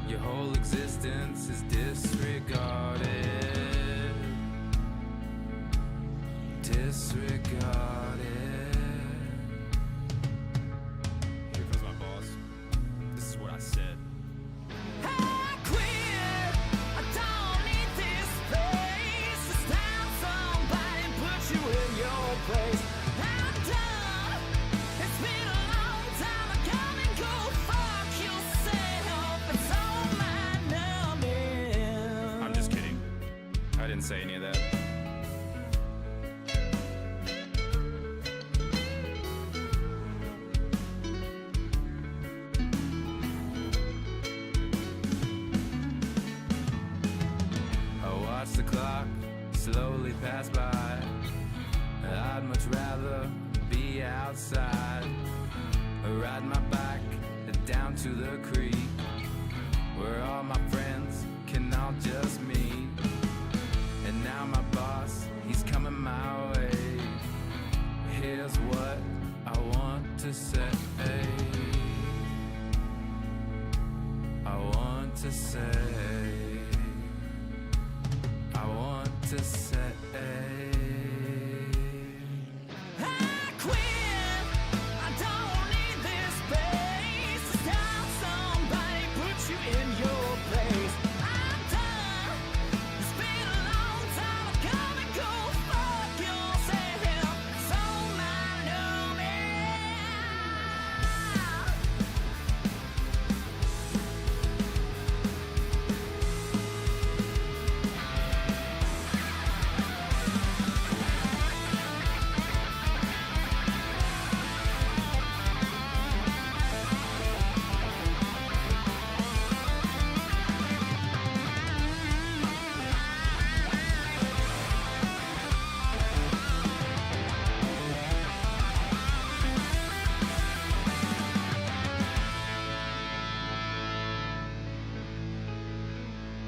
Your whole existence is disregarded. Disregarded. Here comes my boss. This is what I said. I quit. I don't need this place. It's time somebody put you in your place. I'm done. It's been a long time. Come and go fuck yourself. It's all my numbing. I'm just kidding. I didn't say any of that. Watch the clock slowly pass by. I'd much rather be outside, ride my bike down to the creek, where all my friends can all just meet. And now my boss, he's coming my way. Here's what I want to say. I want to say. I want to say. I quit. I don't need this space. It's time somebody put you in your place. I'm done. It's been a long time. Come and go fuck yourself. It's all my numbing.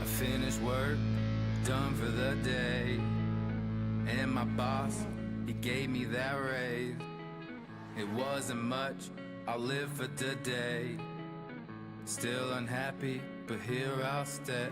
I finished work, done for the day, and my boss, he gave me that raise. It wasn't much, I'll live for today. Still unhappy, but here I'll stay.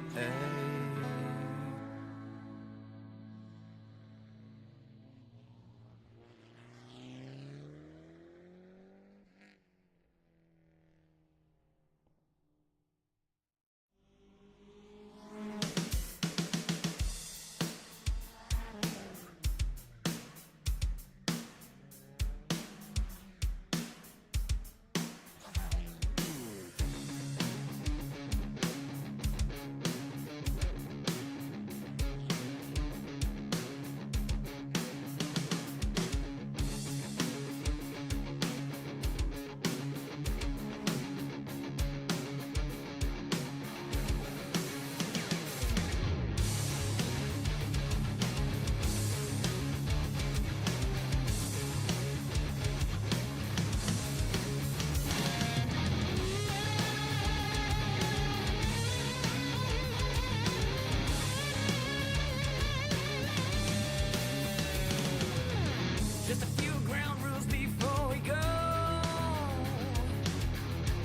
Just a few ground rules before we go.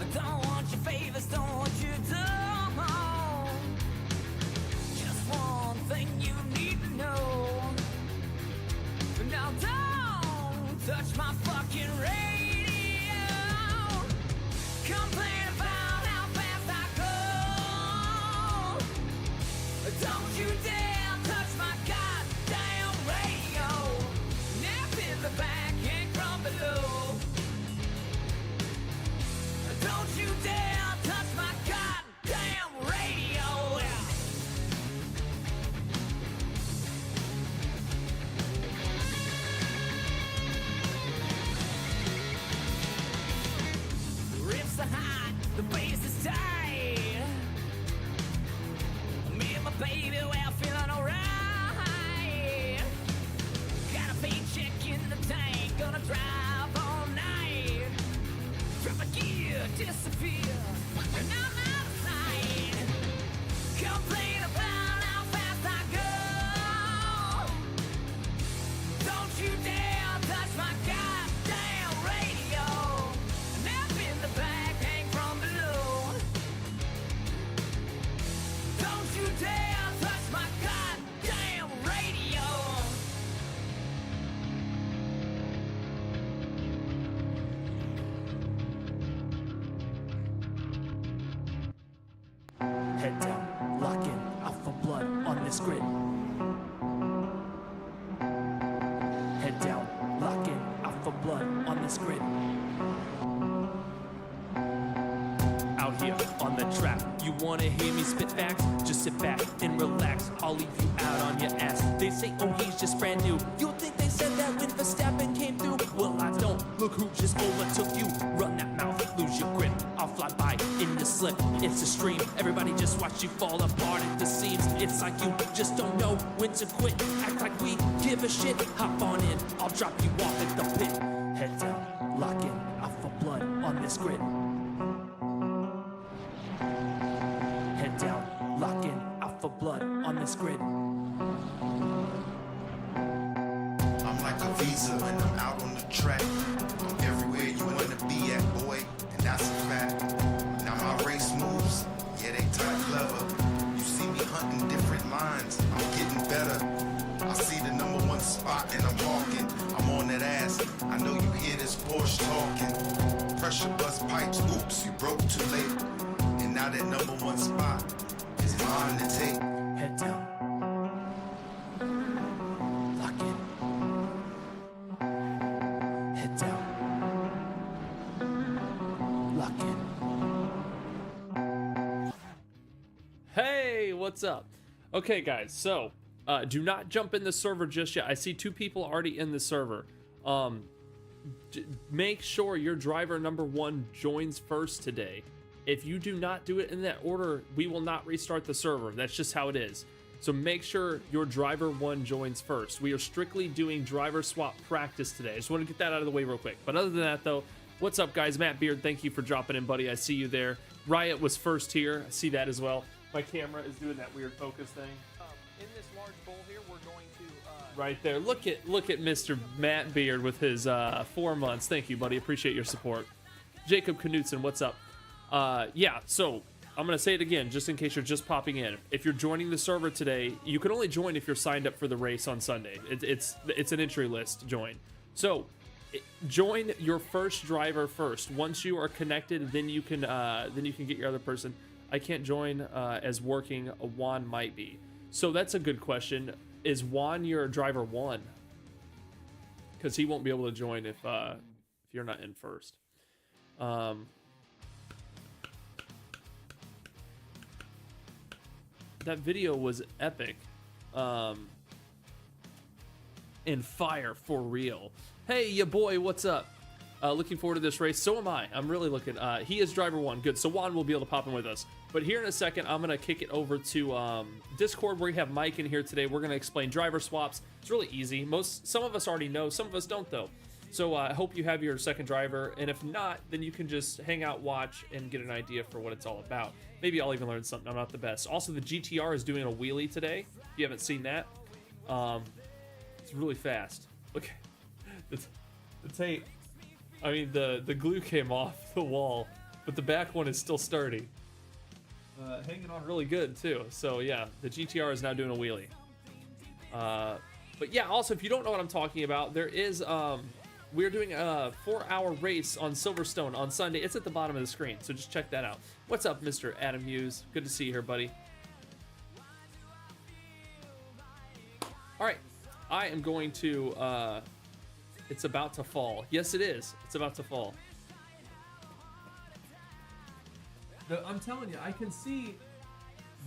I don't want your favors, don't want your dough. Just one thing you need to know. Now don't touch my fucking radio. Complain about how fast I go. Don't you dare touch my goddamn radio. Nap in the back and from below. Don't you dare touch my goddamn radio. The riffs are hot, the bass is tight. Me and my baby, we're feeling You wanna hear me spit facts? Just sit back and relax. I'll leave you out on your ass. They say, oh, he's just brand new. You think they said that when Verstappen came through? Well, I don't. Look who just overtook you. Run that mouth, lose your grip. I'll fly by in the slip. It's a stream. Everybody just watch you fall apart at the seams. It's like you just don't know when to quit. Act like we give a shit. Hop on in. I'll drop you off at the pit. Head down, lock in. Out for blood on this grid. Head down, lock in, out for blood on this grid. I'm like a visa when I'm out on the track. I'm everywhere you wanna be at, boy, and that's a fact. Now my race moves, yeah, they type clever. You see me hunting different lines, I'm getting better. I see the #1 spot and I'm walking. I'm on that ass, I know you hear this Porsche talking. Pressure bust pipes, oops, you broke too late. And now that #1 spot is mine to take. Head down. Lock in. Head down. Lock in. Hey, what's up? Okay, guys, so do not jump in the server just yet. I see 2 people already in the server. Make sure your driver #1 joins first today. If you do not do it in that order, we will not restart the server. That's just how it is. So make sure your driver 1 joins first. We are strictly doing driver swap practice today. I just want to get that out of the way real quick. But other than that, though, what's up, guys? Matt Beard, thank you for dropping in, buddy. I see you there. Riot was first here. I see that as well. My camera is doing that weird focus thing. In this large bowl here, we're going to Right there. Look at Mr. Matt Beard with his 4 months. Thank you, buddy. Appreciate your support. Jacob Knutson, what's up? Yeah, so I'm going to say it again, just in case you're just popping in. If you're joining the server today, you can only join if you're signed up for the race on Sunday. It's an entry list join. So join your first driver first. Once you are connected, then you can get your other person. I can't join as working. Juan might be. So that's a good question. Is Juan your driver 1? Because he won't be able to join if you're not in first. That video was epic. And fire for real. Hey, ya boy, what's up? Looking forward to this race. So am I. I'm really looking. He is driver 1. Good. So Juan will be able to pop in with us. But here in a second, I'm going to kick it over to Discord. We're going to have Mike in here today. We're going to explain driver swaps. It's really easy. Some of us already know. Some of us don't, though. So I hope you have your second driver. And if not, then you can just hang out, watch, and get an idea for what it's all about. Maybe I'll even learn something. I'm not the best. Also, the GTR is doing a wheelie today. If you haven't seen that, it's really fast. Look, the tape. I mean, the glue came off the wall, but the back one is still sturdy. Hanging on really good, too. So, yeah, the GTR is now doing a wheelie. But, yeah, also, if you don't know what I'm talking about, there is... we're doing a 4-hour race on Silverstone on Sunday. It's at the bottom of the screen, so just check that out. What's up, Mr. Adam Hughes? Good to see you here, buddy. All right, I am going to... it's about to fall. Yes, it is. It's about to fall. I'm telling you, I can see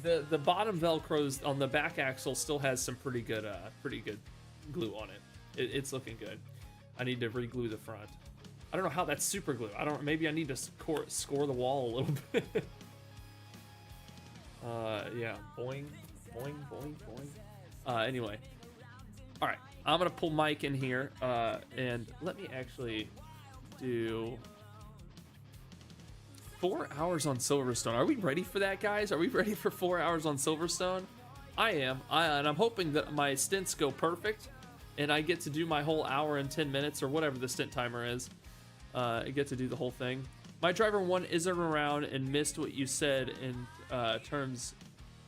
the bottom Velcros on the back axle still has some pretty good glue on it. It's looking good. I need to re-glue the front. I don't know how that's super glue. Maybe I need to score the wall a little bit. Yeah, boing, boing, boing, boing. Anyway, all right. I'm gonna pull Mike in here, and let me actually do 4 hours on Silverstone. Are we ready for that, guys? Are we ready for 4 hours on Silverstone? I am, and I'm hoping that my stints go perfect, and I get to do my whole hour and 10 minutes, or whatever the stint timer is. I get to do the whole thing. My driver 1 isn't around and missed what you said in terms...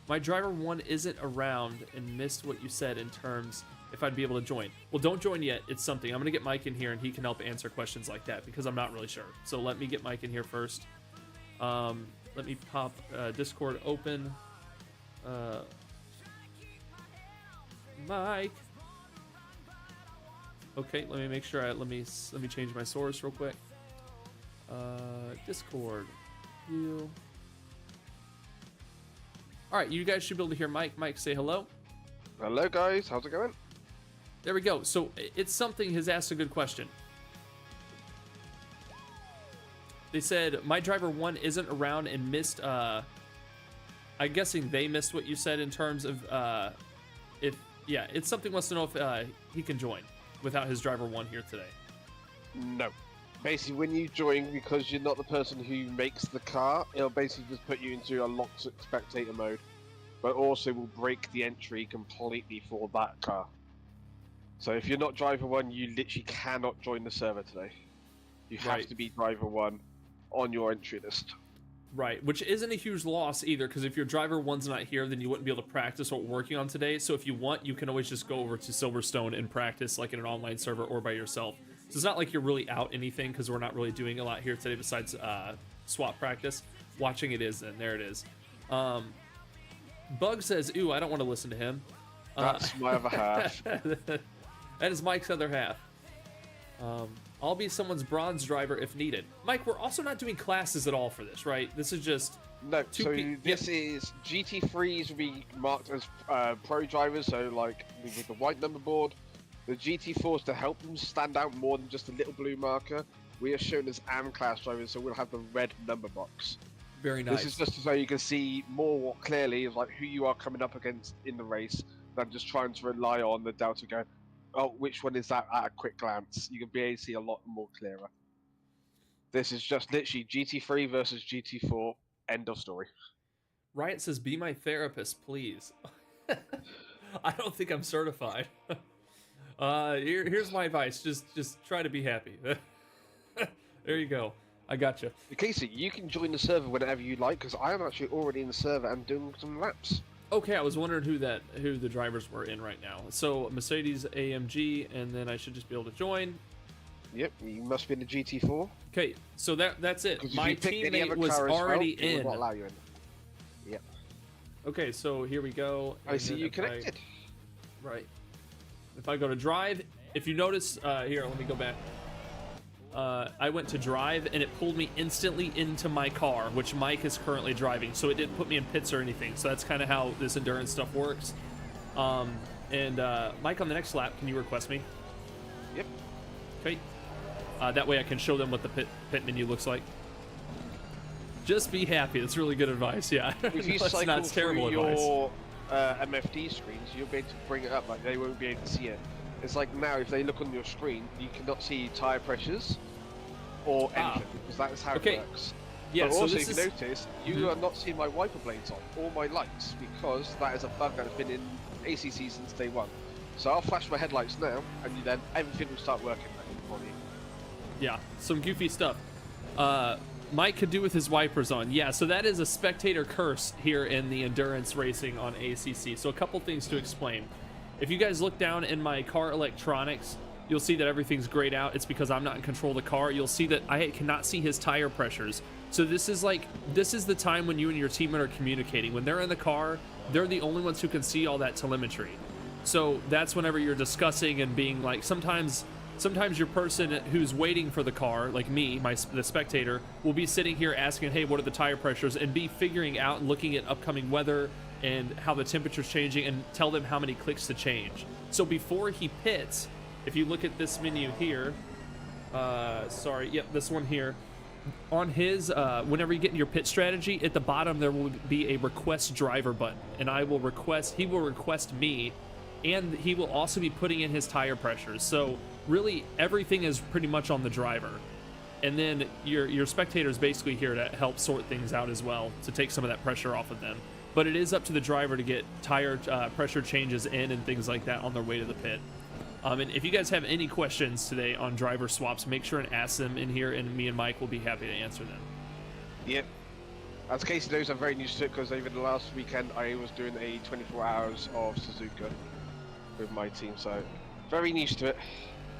My driver 1 isn't around and missed what you said in terms if I'd be able to join. Well, don't join yet. It's something. I'm going to get Mike in here, and he can help answer questions like that, because I'm not really sure. So let me get Mike in here first. Let me pop Discord open. Mike. Okay, let me make sure. Let me change my source real quick. Discord. You. All right, you guys should be able to hear Mike. Mike, say hello. Hello guys, how's it going? There we go. So it's something has asked a good question. They said my driver 1 isn't around and missed. I'm guessing they missed what you said in terms of if it's something wants to know if he can join without his driver 1 here today. No. Basically, when you join, because you're not the person who makes the car, it'll basically just put you into a locked spectator mode, but also will break the entry completely for that car. So if you're not driver 1, you literally cannot join the server today. You have to be driver 1 on your entry list. Right, which isn't a huge loss either, because if your driver 1's not here, then you wouldn't be able to practice what we're working on today. So if you want, you can always just go over to Silverstone and practice like in an online server or by yourself. So it's not like you're really out anything, because we're not really doing a lot here today besides swap practice. Watching it is, then there it is. Bug says, ooh, I don't want to listen to him. That's my other half. That is Mike's other half. I'll be someone's bronze driver if needed. Mike, we're also not doing classes at all for this, right? This is just... No, so this is GT3s will be marked as pro drivers, so like with the white number board. The GT4s to help them stand out more than just a little blue marker. We are shown as AM class drivers, so we'll have the red number box. Very nice. This is just so you can see more clearly like who you are coming up against in the race than just trying to rely on the Delta going, oh, which one is that at a quick glance? You can be able to see a lot more clearer. This is just literally GT3 versus GT4, end of story. Riot says, be my therapist, please. I don't think I'm certified. Here's my advice. Just try to be happy. There you go. I got you. Casey, you can join the server whenever you like, because I am actually already in the server and doing some laps. Okay, I was wondering who the drivers were in right now. So Mercedes AMG, and then I should just be able to join. Yep, you must be in the GT4. Okay, so that's it. My if you pick any teammate other was car as well, already it will in. not allow you in. Yep. Okay, so here we go. I And see then you if connected. Right. If I go to drive, if you notice, here, let me go back. I went to drive, and it pulled me instantly into my car, which Mike is currently driving, so it didn't put me in pits or anything. So that's kind of how this endurance stuff works. Mike, on the next lap, can you request me? Yep. Okay. That way I can show them what the pit menu looks like. Just be happy. That's really good advice. Yeah. If you That's cycle not terrible through advice. your MFD screens, you'll be able to bring it up, like they won't be able to see it. It's like now, if they look on your screen, you cannot see tire pressures or anything, because that's how it works. Yeah, but so also, this if you notice, you are not seeing my wiper blades on, or my lights, because that is a bug that has been in ACC since day one. So I'll flash my headlights now, and then everything will start working for you. Yeah, some goofy stuff. Mike could do with his wipers on. Yeah, so that is a spectator curse here in the endurance racing on ACC. So a couple things to explain. If you guys look down in my car electronics, you'll see that everything's grayed out. It's because I'm not in control of the car. You'll see that I cannot see his tire pressures. So this is the time when you and your teammate are communicating. When they're in the car, they're the only ones who can see all that telemetry. So that's whenever you're discussing and being like, sometimes your person who's waiting for the car, like me, the spectator, will be sitting here asking, hey, what are the tire pressures, and be figuring out and looking at upcoming weather and how the temperature's changing, and tell them how many clicks to change. So before he pits, if you look at this menu here, this one here, on his, whenever you get in your pit strategy, at the bottom there will be a request driver button, and he will request me, and he will also be putting in his tire pressures. So really everything is pretty much on the driver. And then your spectator is basically here to help sort things out as well, to take some of that pressure off of them. But it is up to the driver to get tire pressure changes in and things like that on their way to the pit. And if you guys have any questions today on driver swaps, make sure and ask them in here, and me and Mike will be happy to answer them. Yep. As Casey knows, I'm very new to it, because over the last weekend I was doing a 24 hours of Suzuka with my team, so very niche to it.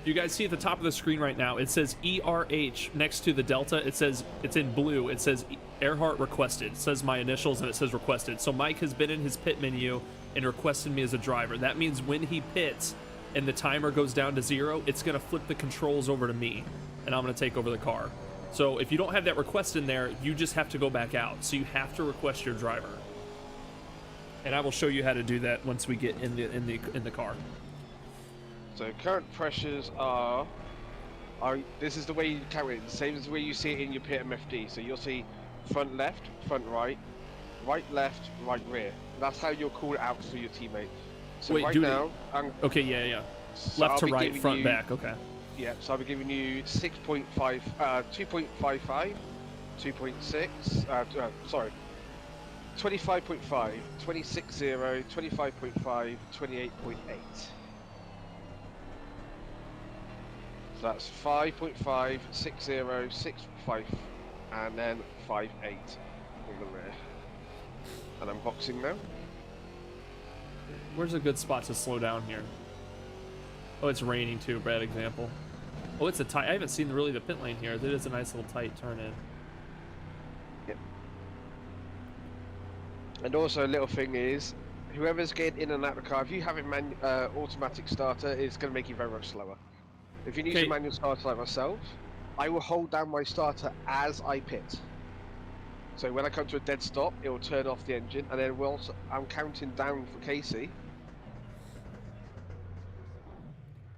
You guys see at the top of the screen right now, it says ERH next to the Delta. It says, it's in blue, it says Earhart requested. It says my initials and it says requested. So Mike has been in his pit menu and requested me as a driver. That means when he pits and the timer goes down to 0, it's gonna flip the controls over to me and I'm gonna take over the car. So if you don't have that request in there, you just have to go back out. So you have to request your driver. And I will show you how to do that once we get in the car. So current pressures are this is the way you count it, the same as the way you see it in your PMFD. So you'll see front left, front right, right left, right rear. That's how you'll call it out for your teammate. So Wait, right do now, okay, yeah. so Left I'll to be right, giving front, you- back. Okay. Yeah, so I'll be giving you 6.5, 2.55, 2.6, sorry, 25.5, 26.0, 25.5, 28.8. So that's 5.5, 6.0, 6.5, and then 5.8 in the rear. And I'm boxing now. Where's a good spot to slow down here? Oh, it's raining too. Bad example. Oh, it's a tight. I haven't seen really the pit lane here. It is a nice little tight turn in. Yep. And also a little thing is, whoever's getting in and out of the car, if you have a automatic starter, it's going to make you very much slower. If you need Okay. a manual starter like myself, I will hold down my starter as I pit. So when I come to a dead stop, it will turn off the engine, and then I'm counting down for Casey.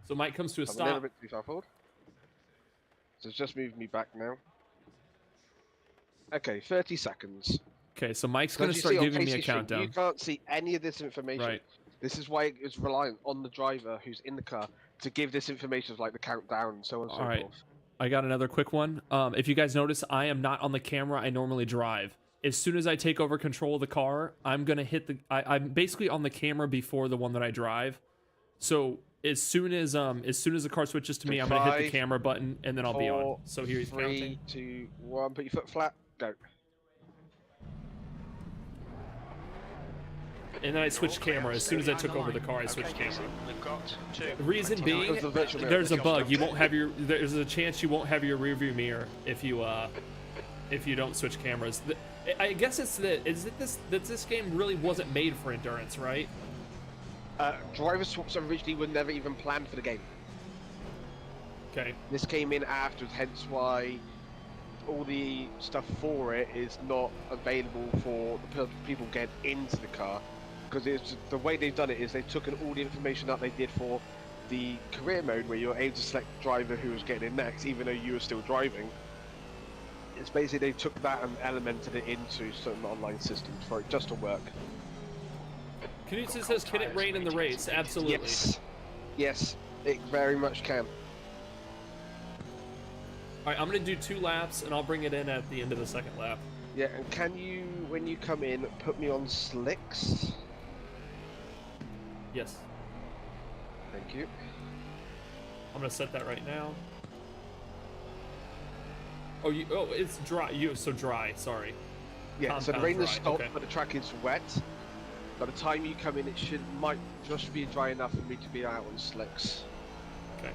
So Mike comes to a I'm a little stop. bit too far forward. So it's just moved me back now. Okay, 30 seconds. Okay, so Mike's As gonna you start see on giving me a Casey's thing, countdown. You can't see any of this information. Right. This is why it's reliant on the driver who's in the car to give this information, like the countdown and so on and so All right. forth. I got another quick one. If you guys notice, I am not on the camera. I normally drive. As soon as I take over control of the car, I'm gonna hit the. I'm basically on the camera before the one that I drive. So as soon as the car switches to me, I'm gonna hit the 5, camera button and then I'll be on. 4, So here he's 3, counting. 2, 1. Put your foot flat. Go. And then I switched camera. As soon as I took over the car, I switched camera. We've got The reason being, Because the virtual mirror- there's a bug. You won't have your. There's a chance you won't have your rear view mirror if you don't switch cameras. I guess it's that. Is it this game really wasn't made for endurance, right? Driver swaps originally were never even planned for the game. Okay. This came in afterwards, hence why all the stuff for it is not available for the people getting into the car. Because it's the way they've done it is they've taken all the information that they did for the career mode, where you're able to select the driver who was getting in next, even though you were still driving. It's basically they took that and elemented it into certain online systems for it just to work. Knutson says, "Can it rain in the race?" Absolutely. Yes, yes, it very much can. All right, I'm gonna do 2 laps, and I'll bring it in at the end of the second lap. Yeah, and can you, when you come in, put me on slicks? Yes. Thank you. I'm gonna set that right now. Oh, it's dry. So dry. Sorry. Yeah, so the Compound rain has dry, stopped, okay. but the track is wet. By the time you come in, it might just be dry enough for me to be out on slicks. Okay.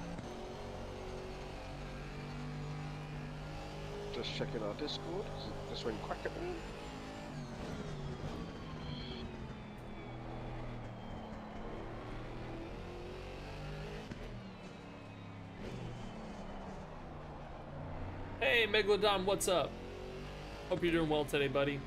Just checking our Discord. Just went quack at me. Hey, Megalodon, what's up? Hope you're doing well today, buddy.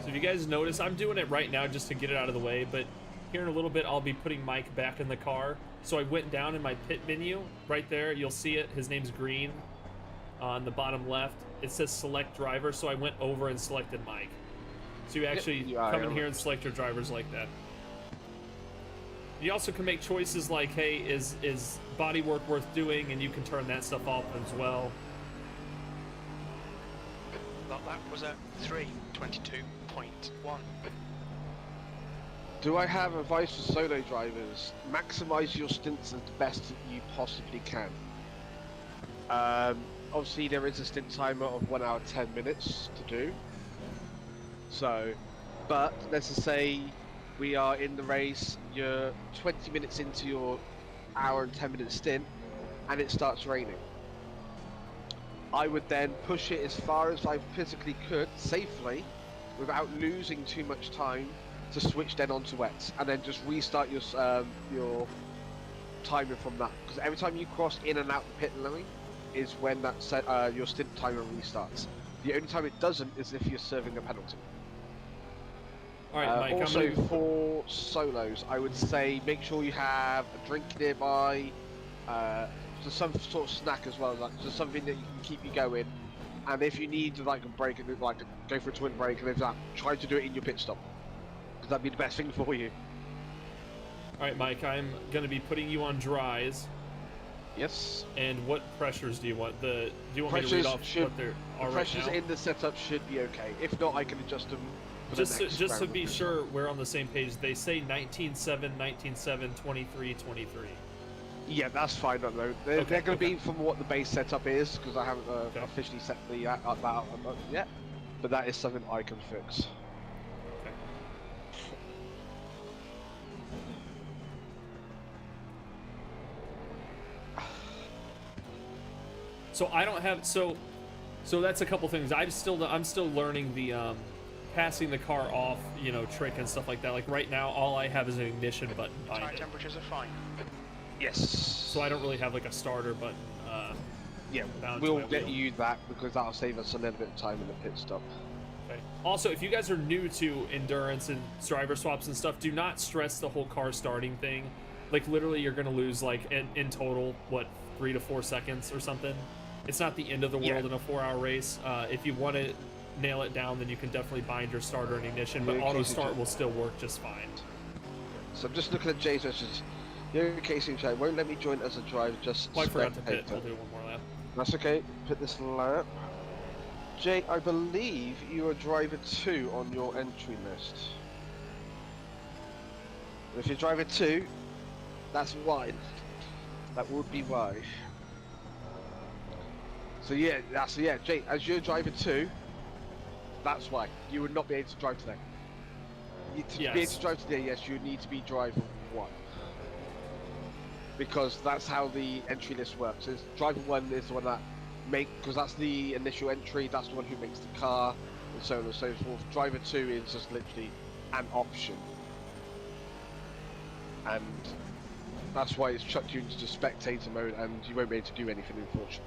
So if you guys notice, I'm doing it right now just to get it out of the way, but here in a little bit, I'll be putting Mike back in the car. So I went down in my pit menu, right there, you'll see it, his name's green on the bottom left. It says select driver, so I went over and selected Mike. So you actually come in here and select your drivers like that. You also can make choices like, hey, is body work worth doing, and you can turn that stuff off as well. That was at 3:22.1. Do I have advice for solo drivers? Maximize your stints as best you possibly can. Obviously, there is a stint timer of 1 hour 10 minutes to do. So, but let's just say we are in the race, you're 20 minutes into your hour and 10-minute stint, and it starts raining. I would then push it as far as I physically could, safely, without losing too much time, to switch then onto wets, and then just restart your timer from that. Because every time you cross in and out the pit line is when that your stint timer restarts. The only time it doesn't is if you're serving a penalty. All right, Mike. Also, for solos, I would say make sure you have a drink nearby, just some sort of snack as well, like just something that you can keep you going. And if you need like a break, and like go for a twin break, and if that, try to do it in your pit stop, because that'd be the best thing for you. All right, Mike. I'm gonna be putting you on dries. Yes. And what pressures do you want? Do you want Pressures me to read off what there are right pressures now? in the setup should be okay. If not, I can adjust them. For Just the next to round. be sure we're on the same page, they say 19.7, 19.7, 23, 23. Yeah, that's fine. I know they're going to be from what the base setup is, because I haven't officially set the that up yet. But that is something I can fix. Okay. So I don't have so that's a couple things. I'm still learning the passing the car off, you know, trick and stuff like that. Like right now, all I have is an ignition button behind Tire it. temperatures are fine. Yes. So I don't really have like a starter button. Yeah, bound to we'll my get wheel. you that, because that'll save us a little bit of time in the pit stop. Okay. Also, if you guys are new to endurance and driver swaps and stuff, do not stress the whole car starting thing. Like literally, you're gonna lose like in total what 3 to 4 seconds or something. It's not the end of the world in a 4-hour race. If you want to nail it down, then you can definitely bind your starter and ignition, but auto start will still work just fine. So I'm just looking at Jay's message. Yo, Casey and Jay won't let me join as a driver, just Oh, I forgot to pit. spectator. We'll do one more lap. That's okay. Put this lap. Jay, I believe you are driver 2 on your entry list. If you're driver 2, that's why. That would be why. So yeah, Jay, as you're driver 2, that's why. You would not be able to drive today. To be able to drive today, yes, you would need to be driver 1. Because that's how the entry list works. Is driver 1 is the one that because that's the initial entry, that's the one who makes the car, and so on and so forth. Driver 2 is just literally an option. And that's why it's chucked you into the spectator mode, and you won't be able to do anything, unfortunately.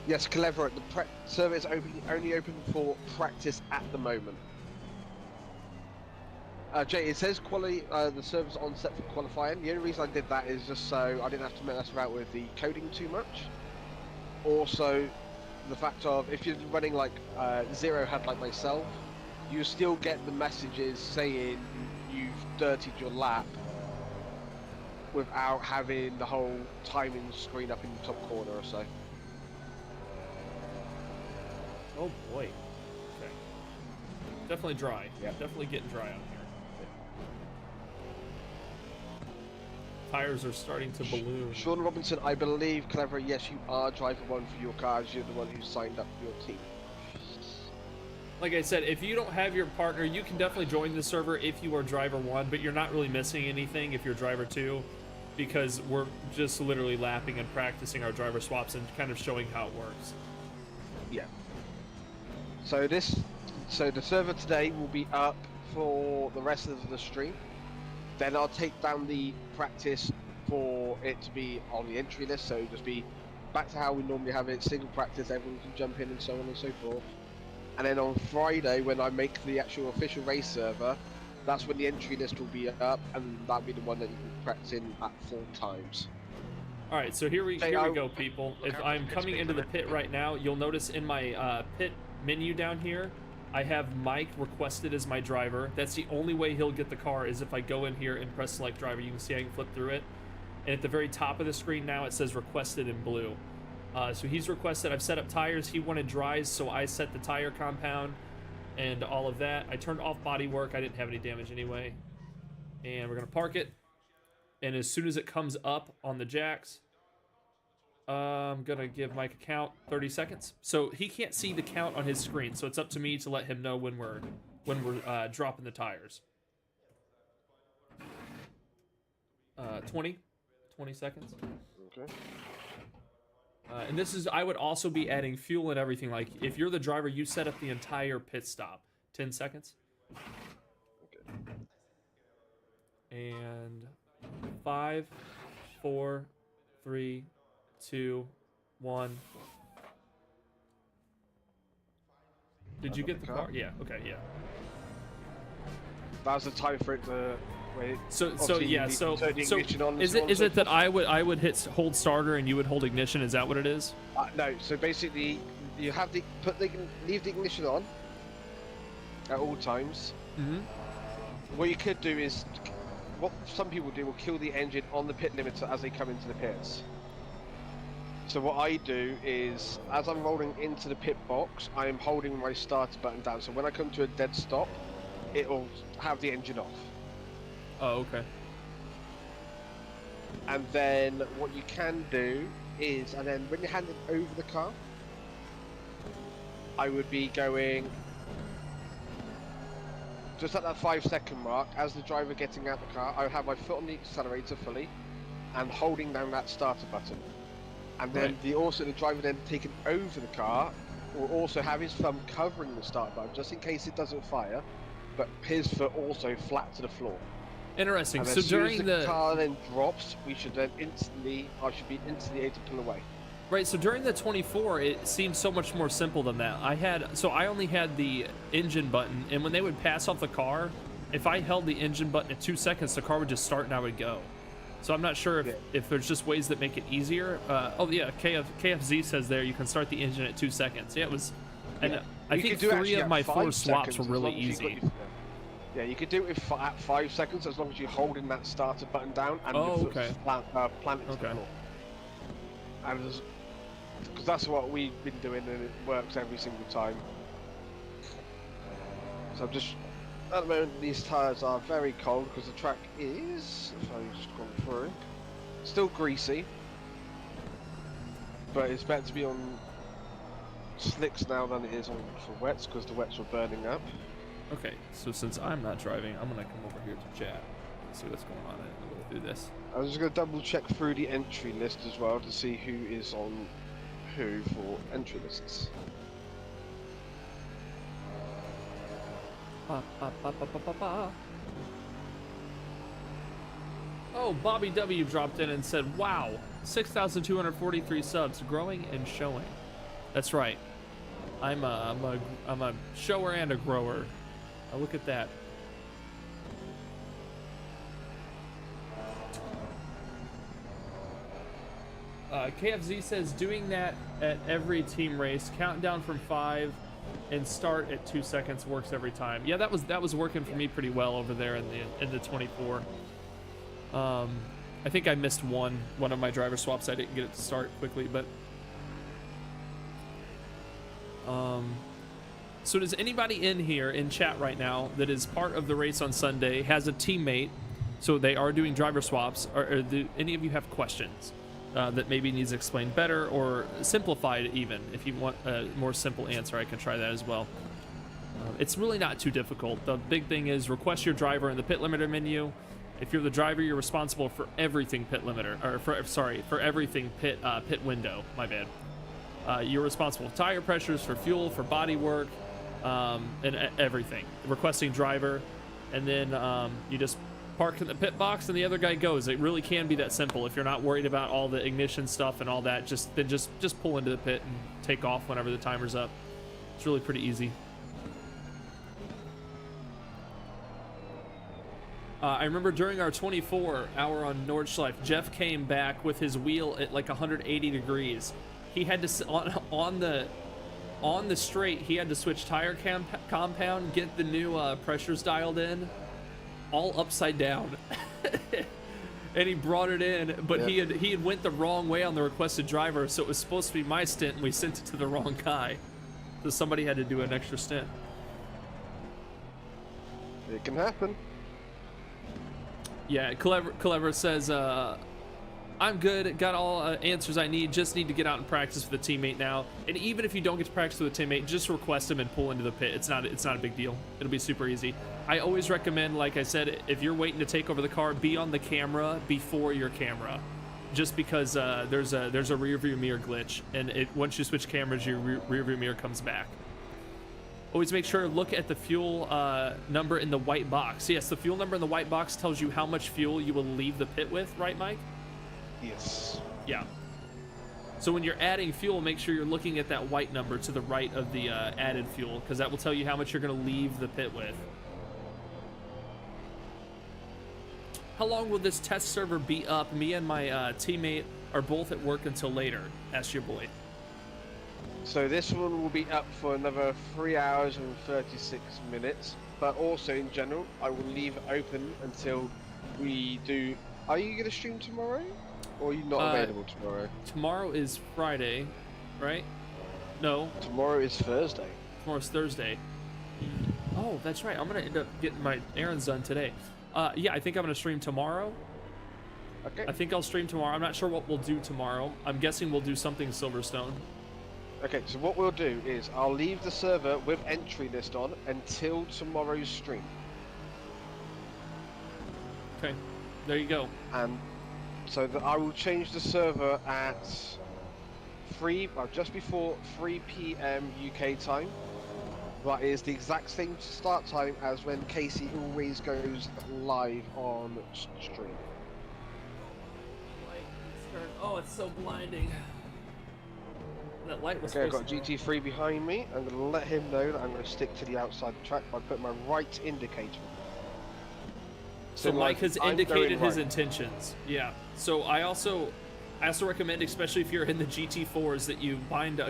Yes, Clever, the server is only open for practice at the moment. Jay, it says the server's on set for qualifying. The only reason I did that is just so I didn't have to mess about with the coding too much. Also, the fact of if you're running like Zero HUD like myself, you still get the messages saying you've dirtied your lap without having the whole timing screen up in the top corner or so. Oh boy. Okay. Definitely dry. Yeah. Definitely getting dry out here. Tires are starting to balloon. Sean Robinson, I believe, Clever, yes, you are driver 1 for your car, as you're the one who signed up for your team. Like I said, if you don't have your partner, you can definitely join the server if you are driver 1, but you're not really missing anything if you're driver 2, because we're just literally lapping and practicing our driver swaps and kind of showing how it works. Yeah. So the server today will be up for the rest of the stream. Then I'll take down the practice for it to be on the entry list, so just be back to how we normally have it, single practice, everyone can jump in and so on and so forth. And then on Friday, when I make the actual official race server, that's when the entry list will be up, and that'll be the one that you can practice in at 4 times. All right, so here we go, people. If I'm coming into the pit right now, you'll notice in my pit menu down here, I have Mike requested as my driver. That's the only way he'll get the car is if I go in here and press select driver. You can see I can flip through it. And at the very top of the screen now, it says requested in blue. So he's requested. I've set up tires. He wanted dries, so I set the tire compound and all of that. I turned off body work. I didn't have any damage anyway. And we're going to park it. And as soon as it comes up on the jacks, I'm gonna give Mike a count, 30 seconds. So he can't see the count on his screen, so it's up to me to let him know when we're dropping the tires. 20 seconds. Okay. And this is, I would also be adding fuel and everything. Like, if you're the driver, you set up the entire pit stop. 10 seconds. And 5, 4, 3, 2, 1. Did you get the car? Yeah. Okay. Yeah. That was the time for it to wait. So Obviously, yeah. you need So to turn the ignition on and is so on it and so that forth. I would hit hold starter and you would hold ignition? Is that what it is? No. So basically, you have to leave the ignition on at all times. Mm-hmm. What you could do is, what some people do will kill the engine on the pit limiter as they come into the pits. So what I do is, as I'm rolling into the pit box, I am holding my starter button down. So when I come to a dead stop, it will have the engine off. Oh, okay. And then what you can do is, and then when you hand it over the car, I would be going just at that 5-second mark. As the driver getting out the car, I would have my foot on the accelerator fully and holding down that starter button. And then Right. the driver then taking over the car will also have his thumb covering the start button just in case it doesn't fire, but his foot also flat to the floor. Interesting. And So as soon during as the car then drops, I should be instantly able to pull away. Right, so during the 24, it seemed so much more simple than that. I only had the engine button, and when they would pass off the car, if I held the engine button at 2 seconds, the car would just start and I would go. So I'm not sure if there's just ways that make it easier. Oh yeah, KFZ says there you can start the engine at 2 seconds. Yeah, it was, and I You think could do 3 actually of at my 5 4 swaps seconds were as really long as you've got easy. Yeah, you could do it at 5 seconds as long as you're holding that starter button down and Oh, your foot's okay. planted to the Okay. floor. And because that's what we've been doing and it works every single time. So I'm just, at the moment these tyres are very cold because the track is, if I just gone through, still greasy. But it's better to be on slicks now than it is on for wets because the wets were burning up. Okay, so since I'm not driving, I'm gonna come over here to chat and see what's going on and we'll go through this. I'm just going to double check through the entry list as well to see who is on who for entry lists. Ba, ba, ba, ba, ba, ba, ba. Oh, Bobby W dropped in and said, wow, 6,243 subs, growing and showing. That's right. I'm a shower and a grower. Look at that. KFZ says doing that at every team race, count down from 5 and start at 2 seconds works every time. Yeah, that was working for me pretty well over there in the 24. I think I missed one of my driver swaps. I didn't get it to start quickly, but so does anybody in here in chat right now that is part of the race on Sunday has a teammate, so they are doing driver swaps, or do any of you have questions that maybe needs explained better or simplified even? If you want a more simple answer, I can try that as well. It's really not too difficult. The big thing is request your driver in the pit limiter menu. If you're the driver, you're responsible for everything pit limiter, or for everything pit window. My bad. You're responsible for tire pressures, for fuel, for body work, and everything. Requesting driver, and then you just park in the pit box, and the other guy goes. It really can be that simple. If you're not worried about all the ignition stuff and all that, just pull into the pit and take off whenever the timer's up. It's really pretty easy. I remember during our 24 hour on Nordschleife, Jeff came back with his wheel at like 180 degrees. He had to on the straight. He had to switch tire compound, get the new pressures dialed in, all upside down, and he brought it in. But he had went the wrong way on the requested driver, so it was supposed to be my stint, and we sent it to the wrong guy. So somebody had to do an extra stint. It can happen. Yeah, Clever says, I'm good, got all answers I need, just need to get out and practice with a teammate now. And even if you don't get to practice with a teammate, just request him and pull into the pit. It's not a big deal. It'll be super easy. I always recommend, like I said, if you're waiting to take over the car, be on the camera before your camera. just because there's a rear view mirror glitch, and once you switch cameras, your rear view mirror comes back. Always make sure to look at the fuel number in the white box. Yes, the fuel number in the white box tells you how much fuel you will leave the pit with, right, Mike? Yes. Yeah. So when you're adding fuel, make sure you're looking at that white number to the right of the added fuel, because that will tell you how much you're going to leave the pit with. How long will this test server be up? Me and my teammate are both at work until later. Ask your boy. So this one will be up for another 3 hours and 36 minutes. But also in general, I will leave it open until we do. Are you going to stream tomorrow? Or are you not available tomorrow? Tomorrow is Friday, right? No. Tomorrow is Thursday. Tomorrow's Thursday. Oh, that's right. I'm going to end up getting my errands done today. Yeah, I think I'm going to stream tomorrow. Okay. I think I'll stream tomorrow. I'm not sure what we'll do tomorrow. I'm guessing we'll do something Silverstone. Okay, so what we'll do is I'll leave the server with entry list on until tomorrow's stream. Okay, there you go. And so that I will change the server at just before 3 p.m. UK time. That is the exact same start time as when Casey always goes live on stream. Oh, it's so blinding. That light was Okay, I've got GT3 behind me. I'm going to let him know that I'm going to stick to the outside track by putting my right indicator on. So Mike has I'm indicated going his right. intentions. Yeah. So I also recommend, especially if you're in the GT4s, that you bind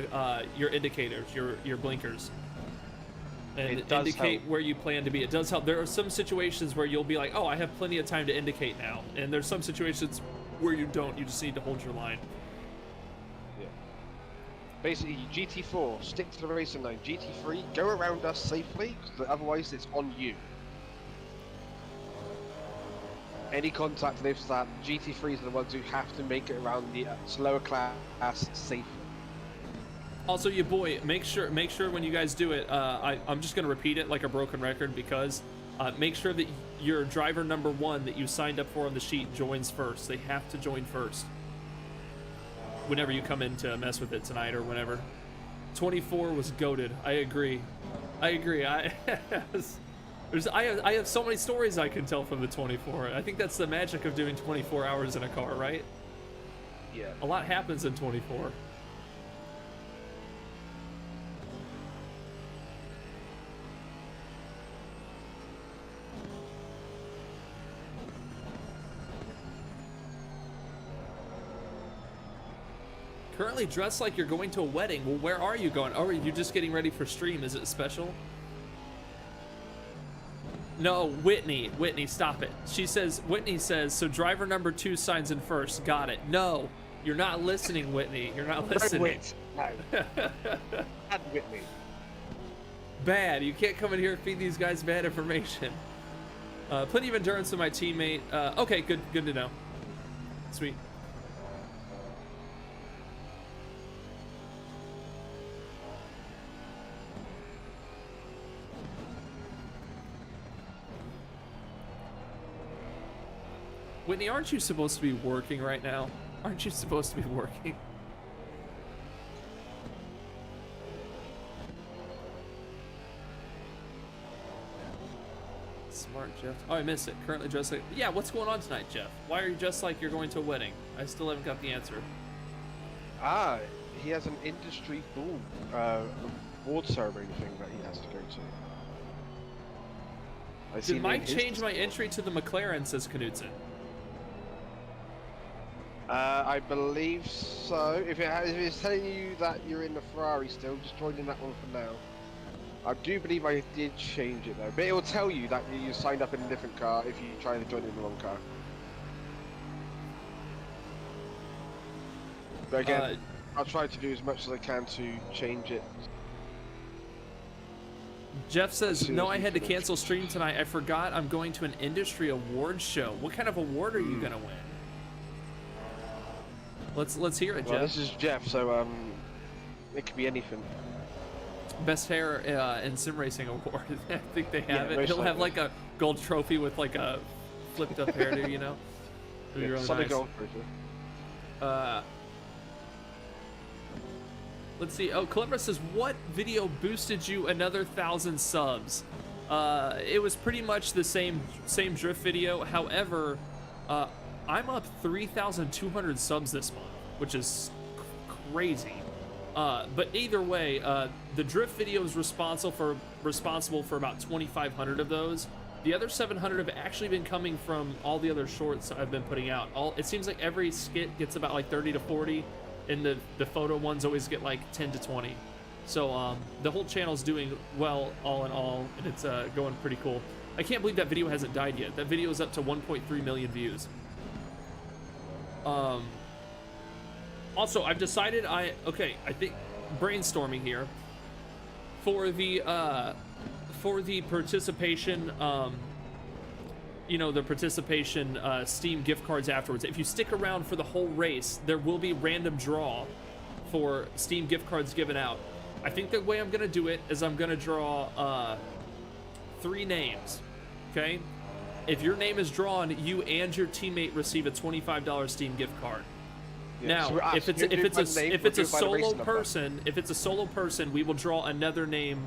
your indicators, your blinkers, and indicate help. where you plan to be. It does help. There are some situations where you'll be like, oh, I have plenty of time to indicate now, and there's some situations where you don't. You just need to hold your line. Yeah. Basically, GT4, stick to the racing line. GT3, go around us safely, because otherwise it's on you. Any contact and if that, GT3s are the ones who have to make it around the slower class safely. Also, your boy, make sure when you guys do it, I'm just gonna repeat it like a broken record, because make sure that your driver number 1 that you signed up for on the sheet joins first. They have to join first whenever you come in to mess with it tonight or whenever. 24 was goated. I agree. I have so many stories I can tell from the 24. I think that's the magic of doing 24 hours in a car, right? Yeah. A lot happens in 24. Currently dressed like you're going to a wedding. Well, where are you going? Oh, are you just getting ready for stream? Is it special? No, Whitney, stop it. Whitney says, so driver number 2 signs in first. Got it. No, you're not listening, Whitney. You're not listening. No. Add Whitney. Bad. You can't come in here and feed these guys bad information. Plenty of endurance to my teammate. Okay, good to know. Sweet. Whitney, aren't you supposed to be working right now? Aren't you supposed to be working? Smart Jeff. Oh, I missed it. Currently dressed like... Yeah, what's going on tonight, Jeff? Why are you dressed like you're going to a wedding? I still haven't got the answer. He has an industry ball, award ceremony thing that he has to go to. Did Mike change my entry to the McLaren, says Knudsen? I believe so. If it's telling you that you're in the Ferrari still, just join in that one for now. I do believe I did change it though, but it will tell you that you signed up in a different car if you try to join in the wrong car. But again, I'll try to do as much as I can to change it. Jeff says, no, I had to cancel stream tonight. I forgot I'm going to an industry awards show. What kind of award are you going to win? Let's hear it, Jeff. Well, this is Jeff, so it could be anything. Best hair in sim racing award. I think they have it. most He'll have likely. like a gold trophy with like a flipped up hairdo, you know? Yeah, Really solid nice. gold for sure. Let's see. Oh, Clever says, what video boosted you another 1,000 subs? It was pretty much the same drift video. However, I'm up 3,200 subs this month, which is crazy. But either way, the drift video is responsible for about 2,500 of those. The other 700 have actually been coming from all the other shorts I've been putting out. It seems like every skit gets about like 30 to 40, and the photo ones always get like 10 to 20. So the whole channel's doing well, all in all, and it's going pretty cool. I can't believe that video hasn't died yet. That video is up to 1.3 million views. Also, I've decided I think brainstorming here for the participation, the participation Steam gift cards afterwards. If you stick around for the whole race, there will be random draw for Steam gift cards given out. I think the way I'm gonna do it is I'm gonna draw 3 names. Okay, if your name is drawn, you and your teammate receive a $25 Steam gift card. Yeah, Now, so if it's a solo person, we will draw another name,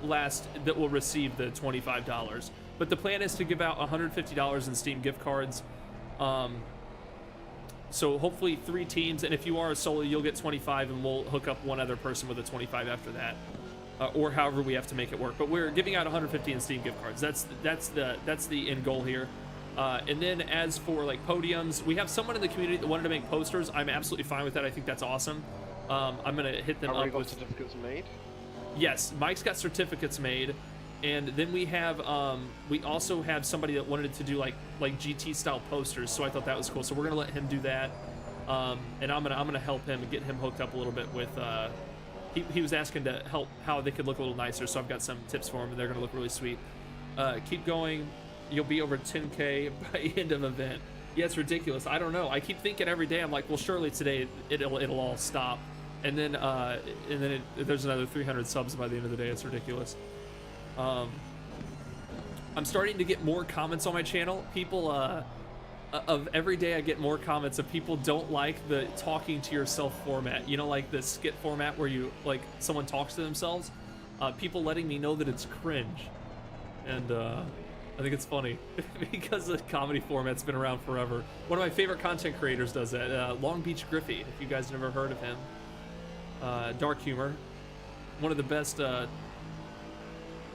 last that will receive the $25. But the plan is to give out $150 in Steam gift cards. So hopefully 3 teams, and if you are a solo, you'll get 25, and we'll hook up one other person with a 25 after that, or however we have to make it work. But we're giving out 150 in Steam gift cards. That's the end goal here. And then as for like podiums, we have someone in the community that wanted to make posters. I'm absolutely fine with that. I think that's awesome. I'm gonna hit them up with certificates made. Yes, Mike's got certificates made, and then we also have somebody that wanted to do like GT style posters. So I thought that was cool. So we're gonna let him do that, and I'm gonna help him and get him hooked up a little bit with. He was asking to help how they could look a little nicer. So I've got some tips for him, and they're gonna look really sweet. Keep going. You'll be over 10K by end of event. Yeah, it's ridiculous. I don't know. I keep thinking every day. I'm like, well, surely today it'll all stop, and then there's another 300 subs by the end of the day. It's ridiculous. I'm starting to get more comments on my channel. People of every day I get more comments of people don't like the talking to yourself format. Like the skit format where you someone talks to themselves. People letting me know that it's cringe, and I think it's funny because the comedy format's been around forever. One of my favorite content creators does that. Long Beach Griffey, if you guys never heard of him. Dark humor. One of the best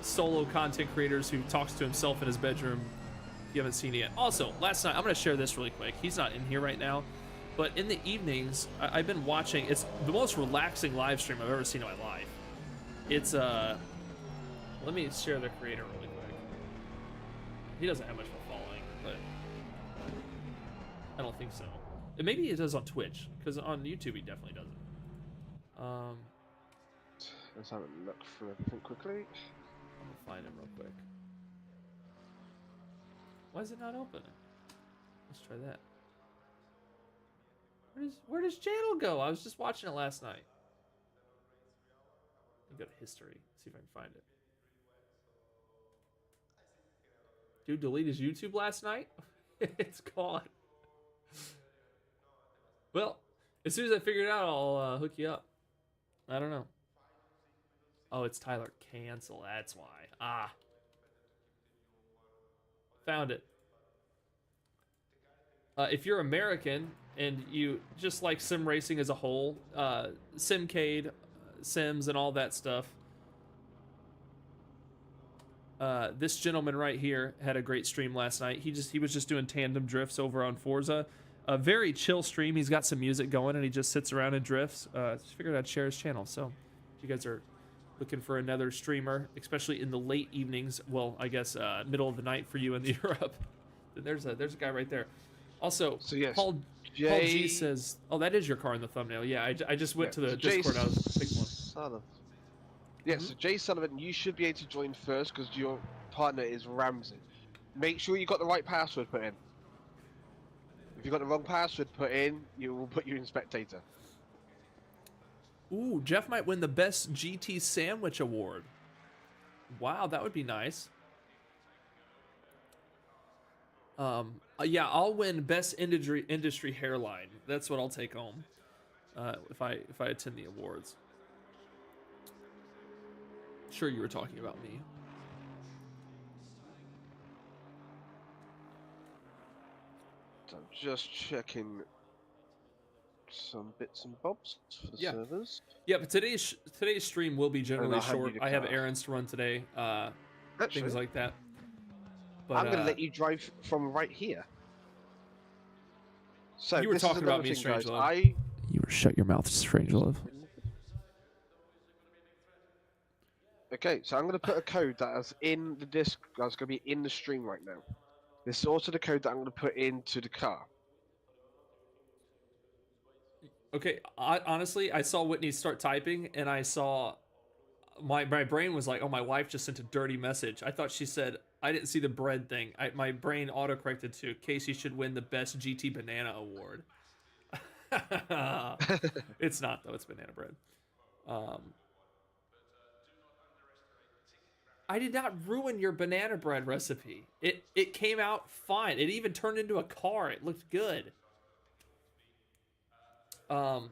solo content creators who talks to himself in his bedroom. If you haven't seen it yet. Also, last night, I'm going to share this really quick. He's not in here right now. But in the evenings, I've been watching. It's the most relaxing live stream I've ever seen in my life. It's, let me share the creator really quick. He doesn't have much of a following, but I don't think so. And maybe he does on Twitch, because on YouTube he definitely doesn't. Let's have a look through everything quickly. I'm gonna find him real quick. Why is it not opening? Let's try that. Where does channel go? I was just watching it last night. Let me go to history, see if I can find it. Dude deleted his YouTube last night? It's gone. Well, as soon as I figure it out, I'll hook you up. I don't know. Oh, it's Tyler Cancel. That's why. Ah. Found it. If you're American and you just like sim racing as a whole, Simcade, Sims, and all that stuff, this gentleman right here had a great stream last night. He was just doing tandem drifts over on Forza. A very chill stream. He's got some music going and he just sits around and drifts. Just figured I'd share his channel. So if you guys are looking for another streamer, especially in the late evenings, well, I guess middle of the night for you in Europe, there's a guy right there. Also, so yes, Paul G says, "Oh, that is your car in the thumbnail." Yeah, I just went to the Discord. I was picking one. Yeah, so Jay Sullivan, you should be able to join first because your partner is Ramsey. Make sure you got the right password put in. If you got the wrong password put in, you will put you in spectator. Ooh, Jeff might win the best GT sandwich award. Wow, that would be nice. Yeah, I'll win best industry hairline. That's what I'll take home. If I attend the awards. Sure, you were talking about me. So I'm just checking some bits and bobs for the Yeah. servers. Yeah, but today's stream will be generally I'll hand you short. the I have car. errands to run today, Actually, things like that. But I'm going to let you drive from right here. So you were this is talking about another me, thing, guys. Strangelove. You were shut your mouth, Strangelove. Okay, so I'm going to put a code that is in the disc. That's going to be in the stream right now. This is also the code that I'm going to put into the car. Okay, honestly, I saw Whitney start typing, and I saw my brain was like, "Oh, my wife just sent a dirty message." I thought she said, "I didn't see the bread thing." My brain autocorrected to Casey should win the best GT Banana Award. It's not though; it's banana bread. I did not ruin your banana bread recipe. It came out fine. It even turned into a car. It looked good.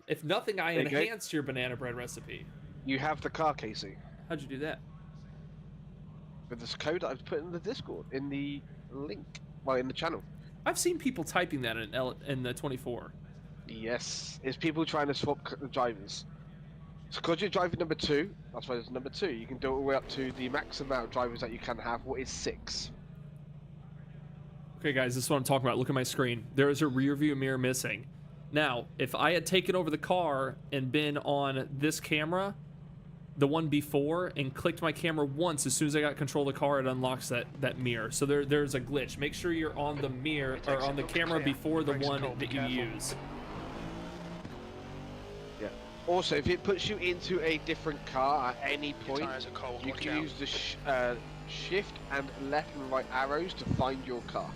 If nothing, I enhanced your banana bread recipe. You have the car, Casey. How'd you do that? With this code that I've put in the Discord, in the link, well, in the channel. I've seen people typing that in the 24. Yes, it's people trying to swap the drivers. So because you're driving number 2, that's why it's number 2. You can do it all the way up to the max amount of drivers that you can have, what is 6. Okay, guys, this is what I'm talking about. Look at my screen. There is a rear view mirror missing. Now, if I had taken over the car and been on this camera, the one before, and clicked my camera once, as soon as I got control of the car, it unlocks that mirror. So there's a glitch. Make sure you're on the mirror or on the camera before the one that you use. Yeah. Also, if it puts you into a different car at any point, tires are cold, you watch can out. use the shift and left and right arrows to find your car.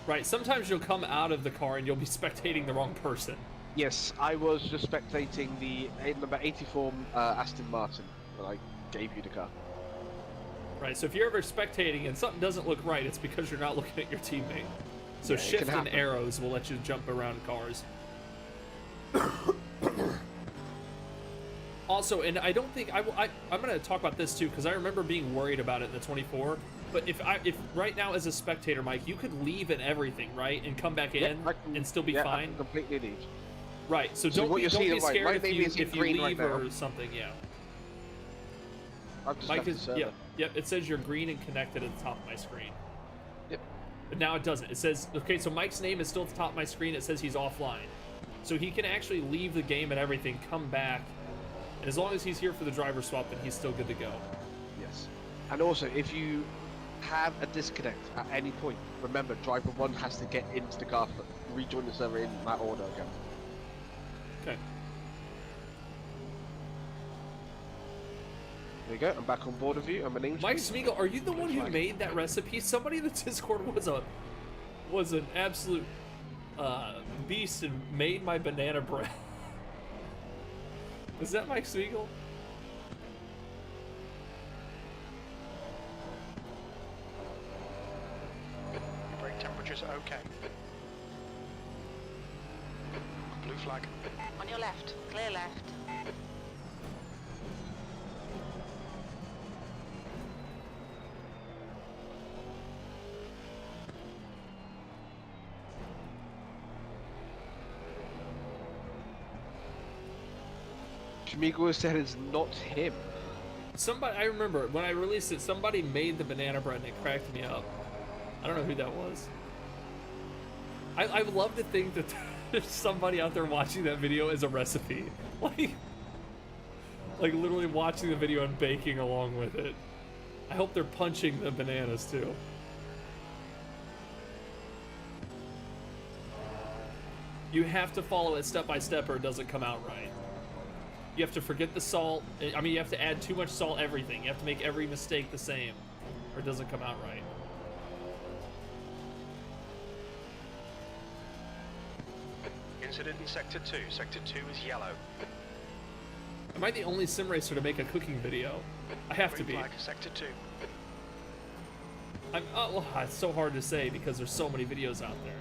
Right, sometimes you'll come out of the car and you'll be spectating the wrong person. Yes, I was just spectating the number 84 Aston Martin when I gave you the car. Right, so if you're ever spectating and something doesn't look right, it's because you're not looking at your teammate. So Yeah, it shift can and happen. arrows will let you jump around cars. Also, and I don't think I'm going to talk about this too, because I remember being worried about it in the 24. But if right now as a spectator, Mike, you could leave and everything, right, and come back in and still be I fine. can completely leave. Right, so So don't what be you're seeing, scared right, my if name you is in green right leave now. or something. Yeah. I've just Mike left the is server. yep. It says you're green and connected at the top of my screen. Yep. But now it doesn't. It says, okay, so Mike's name is still at the top of my screen. It says he's offline. So he can actually leave the game and everything, come back. And as long as he's here for the driver swap, then he's still good to go. Yes. And also, if you have a disconnect at any point, remember, driver 1 has to get into the car, rejoin the server in that order again. Okay. There you go, I'm back on board with you, and my name's Mike Pete. Smeagol, are you the one who made that recipe? Somebody in the Discord was an absolute beast and made my banana bread. Is that Mike Smeagol? Brake temperatures are okay. Blue flag. On your left, clear left. Shmigo said it's not him. Somebody, I remember when I released it, somebody made the banana bread and it cracked me up. I don't know who that was. I love to think that there's somebody out there watching that video as a recipe. Like literally watching the video and baking along with it. I hope they're punching the bananas too. You have to follow it step by step or it doesn't come out right. You have to forget the salt. I mean, you have to add too much salt, everything. You have to make every mistake the same, or it doesn't come out right. Incident in Sector 2. Sector 2 is yellow. Am I the only sim racer to make a cooking video? I have to Green be. flag, Sector 2. well, it's so hard to say because there's so many videos out there.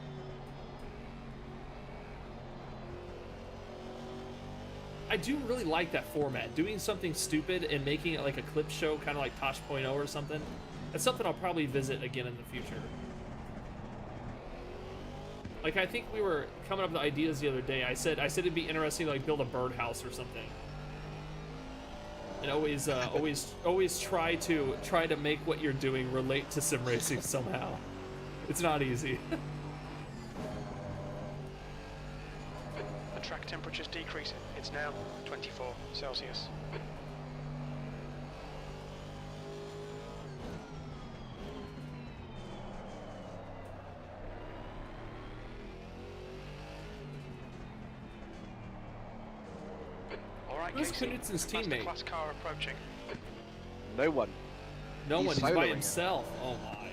I do really like that format, doing something stupid and making it like a clip show, kind of like Tosh.0 or something. That's something I'll probably visit again in the future. Like, I think we were coming up with ideas the other day. I said it'd be interesting to like build a birdhouse or something. And always try to make what you're doing relate to sim racing somehow. It's not easy. The track temperature's decreasing. It's now 24 Celsius. Who's Knutson's teammate? Class car approaching. No one. No one. He's by soloing himself. Oh my.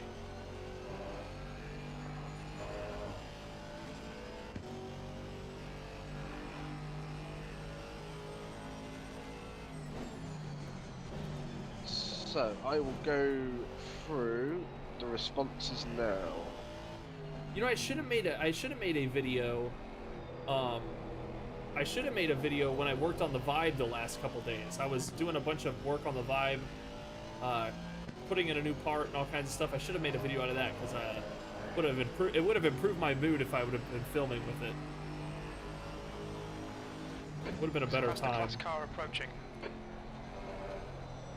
So I will go through the responses now. You know, I should have made a video. I should have made a video when I worked on the Vibe the last couple days. I was doing a bunch of work on the Vibe, putting in a new part and all kinds of stuff. I should have made a video out of that because it would have improved my mood if I would have been filming with it. It would have been a better time. Class car approaching.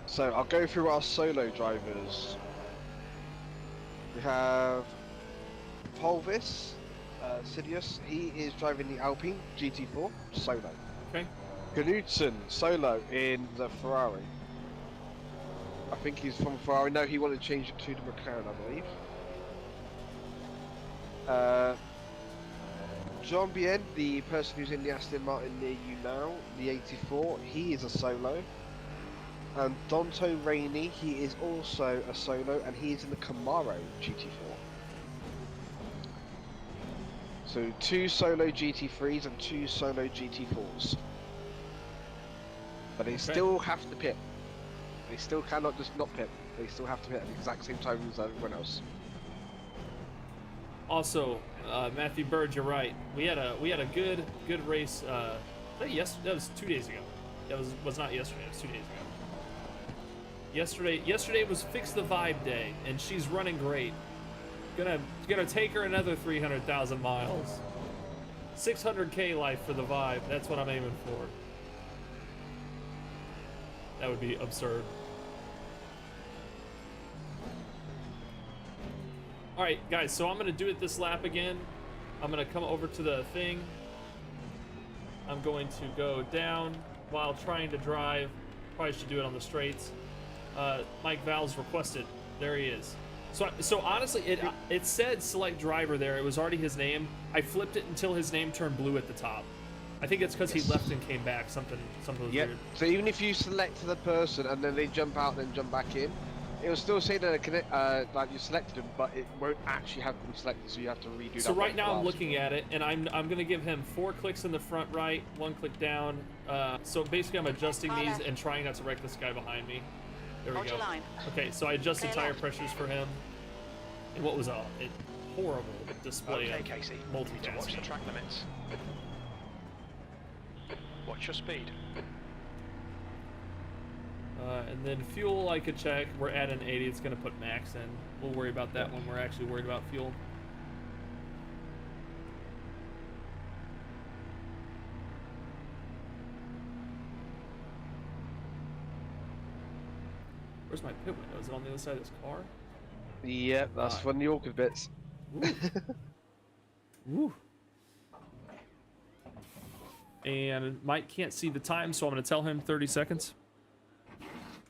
So I'll go through our solo drivers. We have Polvis, Sidious. He is driving the Alpine GT4 solo. Okay. Knutson solo in the Ferrari. I think he's from Ferrari. No, he wanted to change it to the McLaren, I believe. John Bien, the person who's in the Aston Martin near you now, the 84, he is a solo. And Donto Rainey, he is also a solo, and he is in the Camaro GT4. So 2 solo GT3s and 2 solo GT4s. But they still have to pit. They still cannot just not pit. They still have to pit at the exact same time as everyone else. Also, Matthew Bird, you're right. We had a good race. That was 2 days ago. That was not yesterday. It was 2 days ago. Yesterday was Fix the Vibe Day, and she's running great. Gonna take her another 300,000 miles. 600k life for the Vibe. That's what I'm aiming for. That would be absurd. All right, guys. So I'm gonna do it this lap again. I'm gonna come over to the thing. I'm going to go down while trying to drive. Probably should do it on the straights. Mike Val's requested. There he is. So honestly, it said select driver there. It was already his name. I flipped it until his name turned blue at the top. I think it's because he left and came back. Something was weird. So even if you select the person and then they jump out and then jump back in, it will still say that like you selected them, but it won't actually have them selected. So you have to redo that. So right now I'm looking at it, and I'm gonna give him 4 clicks in the front right, 1 click down. So basically I'm adjusting these and trying not to wreck this guy behind me. There we go. Okay, so I adjusted tire pressures for him. And what was a horrible display of Casey. multitasking. Watch the track limits. Watch your speed. And then fuel I could check. We're at an 80. It's going to put max in. We'll worry about that when we're actually worried about fuel. Where's my pit window? Is it on the other side of this car? Yeah, that's one of the awkward bits. Woo. And Mike can't see the time, so I'm going to tell him 30 seconds.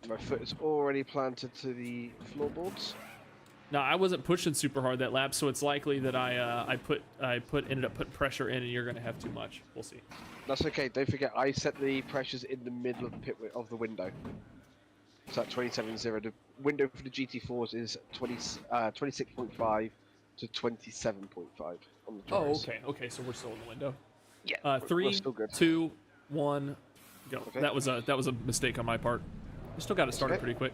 My foot is already planted to the floorboards. No, I wasn't pushing super hard that lap, so it's likely that I ended up putting pressure in, and you're going to have too much. We'll see. That's okay. Don't forget, I set the pressures in the middle of the pit of the window. So at 27.0, the window for the GT4s is 26.5 to 27.5 on the tires. Oh, okay, so we're still in the window. Yeah. 3, 2, 1, go. Okay. That was a mistake on my part. We still got it started pretty quick.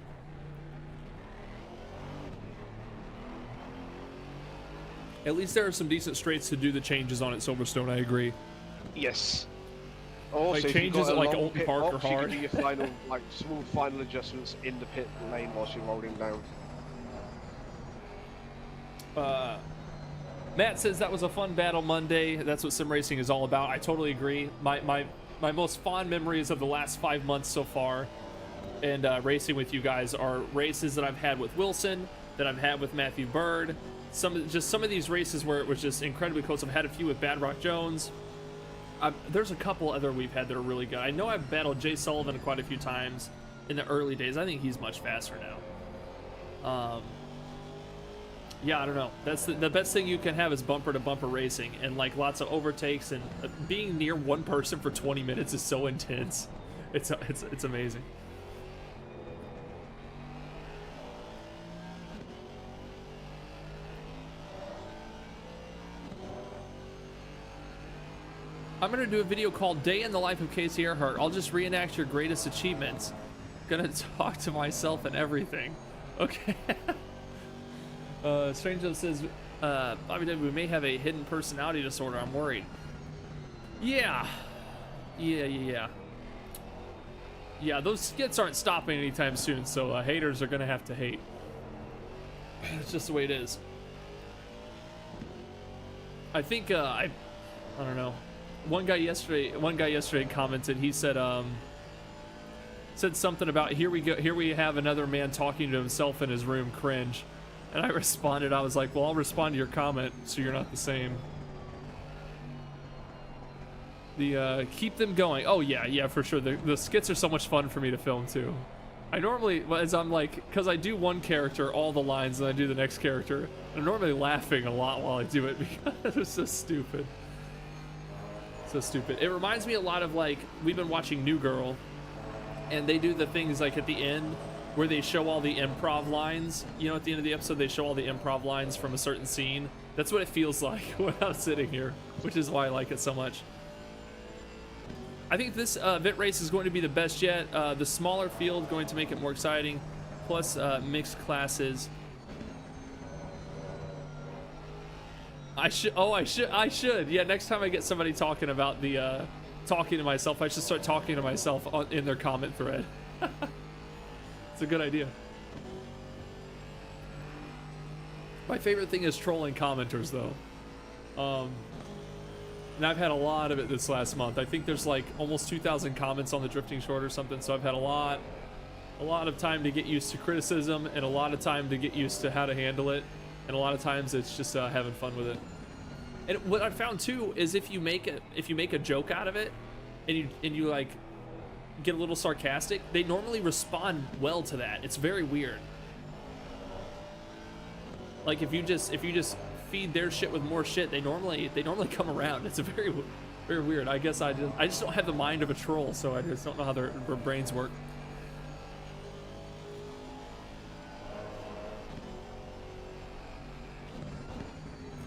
At least there are some decent straights to do the changes on at Silverstone. I agree. Yes. Also, Like if you've changes got a at, like, long Alton pit Park box, are you hard. can do your final, like small final adjustments in the pit lane whilst you're rolling down. Matt says that was a fun battle Monday. That's what sim racing is all about. I totally agree. My most fond memories of the last 5 months so far and racing with you guys are races that I've had with Wilson, that I've had with Matthew Bird. Some of these races where it was just incredibly close. I've had a few with Bad Rock Jones. There's a couple other we've had that are really good. I know I've battled Jay Sullivan quite a few times in the early days. I think he's much faster now. Yeah, I don't know. That's the best thing you can have is bumper-to-bumper racing and like lots of overtakes, and being near one person for 20 minutes is so intense. It's amazing. I'm gonna do a video called Day in the Life of Casey Earhart. I'll just reenact your greatest achievements. Gonna talk to myself and everything. Okay. Strange says, Bobby W, we may have a hidden personality disorder. I'm worried. Yeah, those skits aren't stopping anytime soon, so haters are gonna have to hate. It's just the way it is. I think I don't know. One guy yesterday commented. He said something about here we have another man talking to himself in his room. Cringe. And I responded. I was like, well, I'll respond to your comment so you're not the same. The keep them going. Oh yeah, for sure. The skits are so much fun for me to film too. I normally, as I'm like, because I do one character, all the lines, and I do the next character, I'm normally laughing a lot while I do it because it's so stupid. So stupid. It reminds me a lot of, like, we've been watching New Girl, and they do the things like at the end where they show all the improv lines. You know, at the end of the episode, they show all the improv lines from a certain scene. That's what it feels like when I'm sitting here, which is why I like it so much. I think this event race is going to be the best yet. The smaller field going to make it more exciting, plus mixed classes. I should. Yeah, next time I get somebody talking about the talking to myself, I should start talking to myself in their comment thread. It's a good idea. My favorite thing is trolling commenters, though. And I've had a lot of it this last month. I think there's like almost 2,000 comments on the Drifting Short or something, so I've had a lot of time to get used to criticism and a lot of time to get used to how to handle it. And a lot of times it's just having fun with it. And what I found too is if you make a joke out of it, and you like get a little sarcastic, they normally respond well to that. It's very weird. Like if you just feed their shit with more shit, they normally come around. It's a very weird. I guess I just don't have the mind of a troll, so I just don't know how their brains work.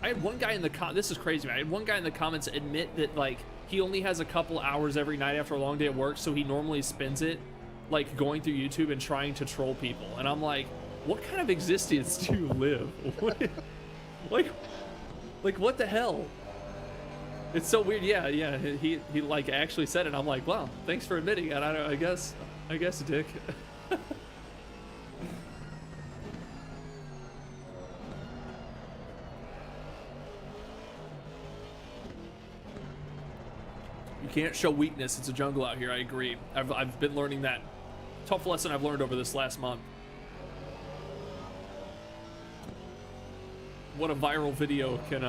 I had one guy in the this is crazy, man. I had one guy in the comments admit that like he only has a couple hours every night after a long day at work, so he normally spends it like going through YouTube and trying to troll people. And I'm like, what kind of existence do you live? like what the hell? It's so weird. Yeah. He like actually said it. I'm like, wow, thanks for admitting it. I guess, Dick. You can't show weakness. It's a jungle out here. I agree. I've been learning that. Tough lesson I've learned over this last month. What a viral video can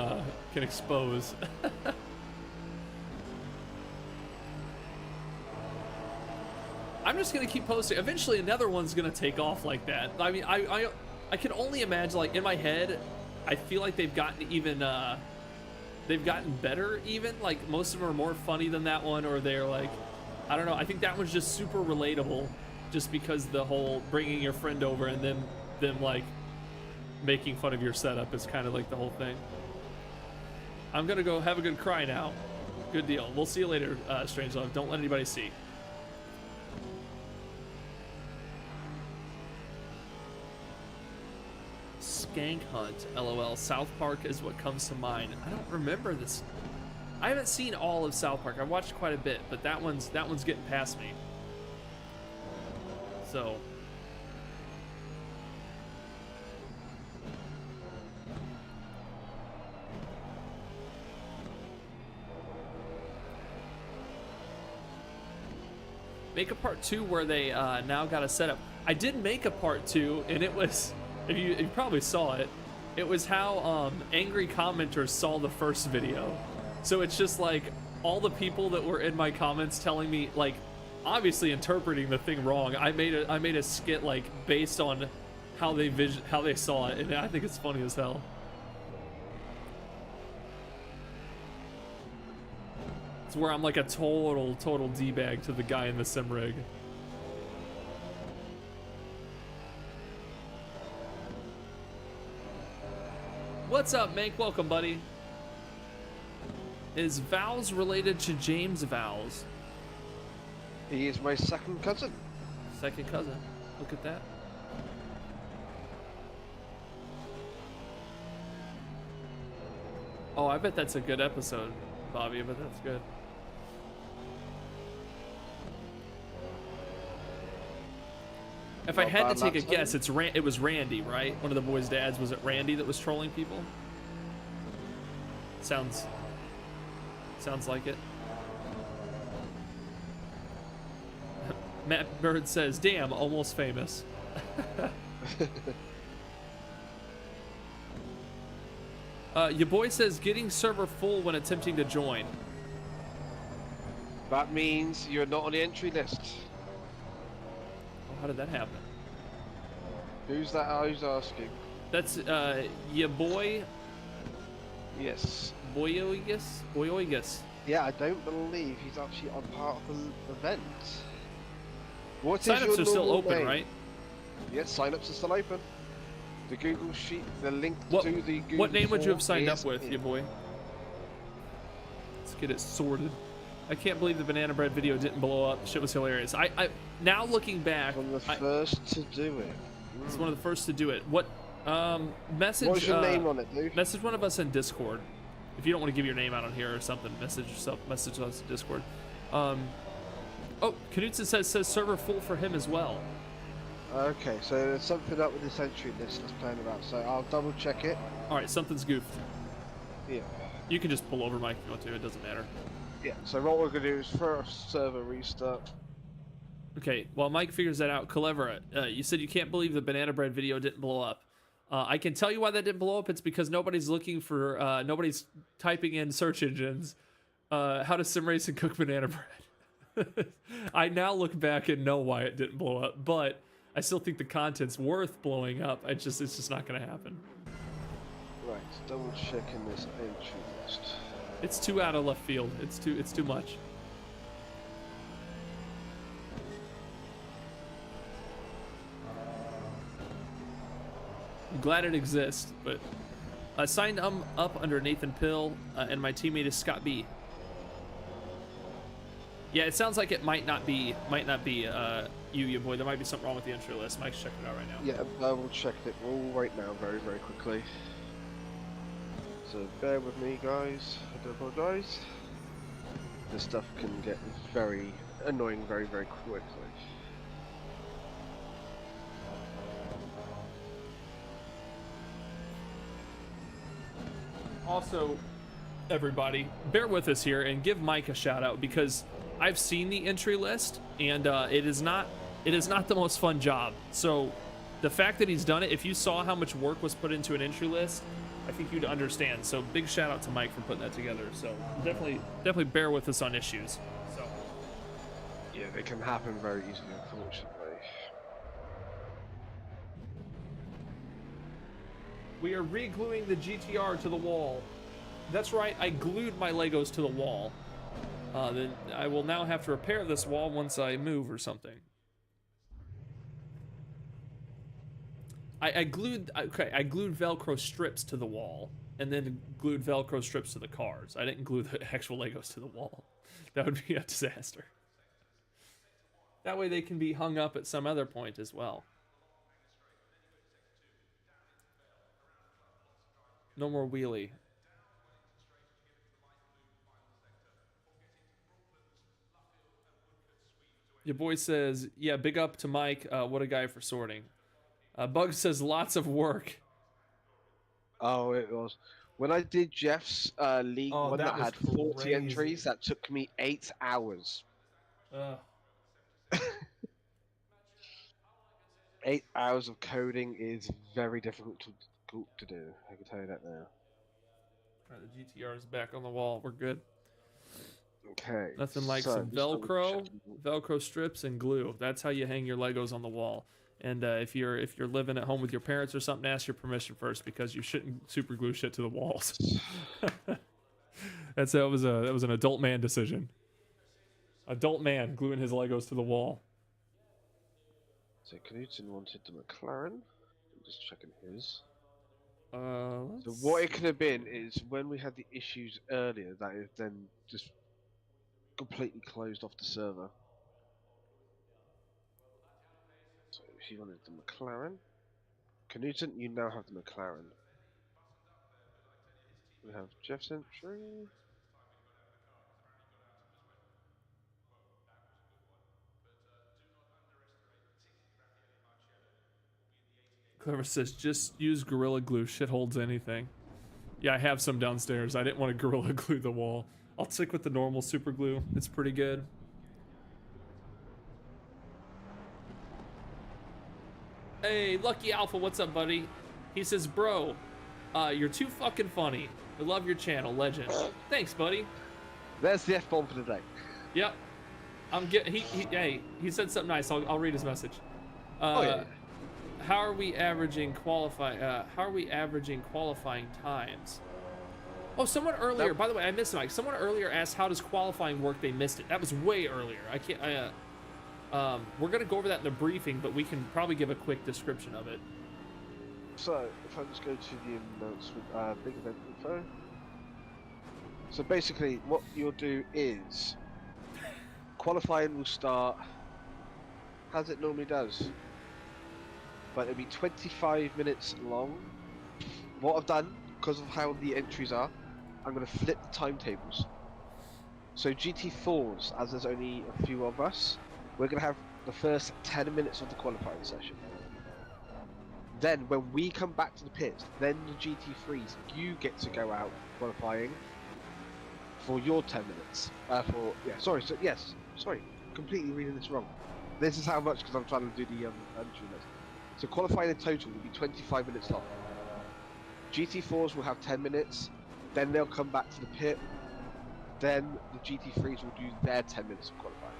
expose. I'm just gonna keep posting. Eventually, another one's gonna take off like that. I mean, I can only imagine. Like in my head, I feel like they've gotten even. They've gotten better even, like most of them are more funny than that one, or they're like, I don't know, I think that one's just super relatable just because the whole bringing your friend over and them like making fun of your setup is kind of like the whole thing. I'm gonna go have a good cry now. Good deal. We'll see you later, Strangelove. Don't let anybody see. Skank Hunt. LOL. South Park is what comes to mind. I don't remember this. I haven't seen all of South Park. I watched quite a bit, but that one's getting past me. So. Make a part 2 where they now got a setup. I did make a part 2, and it was, if you probably saw it, it was how angry commenters saw the first video. So it's just like all the people that were in my comments telling me, like, obviously interpreting the thing wrong. I made a skit like based on how they saw it, and I think it's funny as hell. It's where I'm like a total D-bag to the guy in the sim rig. What's up, Mank? Welcome, buddy. Is Vowles related to James Vowles? He is my second cousin. Second cousin. Look at that. Oh, I bet that's a good episode, Bobby. I bet that's good. If I had to take a guess, it was Randy, right? One of the boys' dads. Was it Randy that was trolling people? Sounds like it. Matt Bird says, "Damn, almost famous." Your boy says getting server full when attempting to join. That means you're not on the entry list. How did that happen? Who's that? Who's asking? That's your boy. Yes. Boyoigus. Yeah, I don't believe he's actually on part of the event. What is Signups your are still normal open, name? right? Yes, signups are still open. The Google Sheet, the link What, to the Google what name would you have form signed up is with, in. your boy? Let's get it sorted. I can't believe the banana bread video didn't blow up. Shit was hilarious. I now looking back, One of the first to do it. It's one of the first to do it. What message? What's your name on it, dude? Message one of us in Discord. If you don't want to give your name out on here or something, message us in Discord. Oh, Knutson says server full for him as well. Okay, so there's something up with this entry list that's playing about, so I'll double check it. Alright, something's goofed. Yeah. You can just pull over, Mike, if you want to. It doesn't matter. Yeah, so what we're going to do is first server restart. Okay, while Mike figures that out, Calevera, you said you can't believe the banana bread video didn't blow up. I can tell you why that didn't blow up. It's because nobody's looking for, nobody's typing in search engines, how to sim race and cook banana bread. I now look back and know why it didn't blow up, but I still think the content's worth blowing up. It's just not going to happen. Right, double checking this entry list. It's too out of left field. It's too much. I'm glad it exists, but I signed up under Nathan Pill, and my teammate is Scott B. Yeah, it sounds like it might not be you boy. There might be something wrong with the entry list. Mike's checking it out right now. Yeah, I will check it all right now very, very quickly. So bear with me, guys. I do apologize. This stuff can get very annoying very, very quickly. Also, everybody, bear with us here and give Mike a shout out because I've seen the entry list and it is not the most fun job. So the fact that he's done it, if you saw how much work was put into an entry list, I think you'd understand. So big shout out to Mike for putting that together. So definitely bear with us on issues. So yeah, they can happen very easily, unfortunately. we are re-gluing the GTR to the wall. That's right, I glued my Legos to the wall. Then I will now have to repair this wall once I move or something. I glued Velcro strips to the wall and then glued Velcro strips to the cars. I didn't glue the actual Legos to the wall. That would be a disaster. That way they can be hung up at some other point as well. No more wheelie. Your boy says, yeah, big up to Mike. What a guy for sorting. Bug says lots of work. Oh, it was. When I did Jeff's League Oh, one that that was had 40 crazy. entries, that took me 8 hours. 8 hours of coding is very difficult to do. I can tell you that now. All right, the GTR is back on the wall. We're good. Okay. Nothing like so some just double Velcro, checking. Velcro strips, and glue. That's how you hang your Legos on the wall. And if you're living at home with your parents or something, ask your permission first because you shouldn't super glue shit to the walls. That was an adult man decision. Adult man gluing his Legos to the wall. So Knudsen wanted the McLaren. I'm just checking his. So Let's what it could have been is when we had the issues earlier, that is then just completely closed off the server. So he wanted the McLaren. Knudsen, you now have the McLaren. We have Jeff's entry. Clever says, just use Gorilla Glue. Shit holds anything. Yeah, I have some downstairs. I didn't want to Gorilla Glue the wall. I'll stick with the normal super glue. It's pretty good. Hey, Lucky Alpha, what's up, buddy? He says, bro, you're too fucking funny. I love your channel, legend. Thanks, buddy. There's the F-bomb for today. Yep. He said something nice. I'll read his message. Oh yeah. How are we averaging qualifying times? Oh, someone earlier. By the way, I missed it. Mike. Someone earlier asked, "How does qualifying work?" They missed it. That was way earlier. I can't. We're gonna go over that in the briefing, but we can probably give a quick description of it. So if I just go to the announcement, big event info. So basically, what you'll do is qualifying will start as it normally does, but it'll be 25 minutes long. What I've done, because of how the entries are, I'm going to flip the timetables. So GT4s, as there's only a few of us, we're going to have the first 10 minutes of the qualifying session. Then when we come back to the pits, then the GT3s, you get to go out qualifying for your 10 minutes. Sorry, completely reading this wrong. This is how much, because I'm trying to do the entry list. So qualifying in total will be 25 minutes long. GT4s will have 10 minutes, then they'll come back to the pit, then the GT3s will do their 10 minutes of qualifying.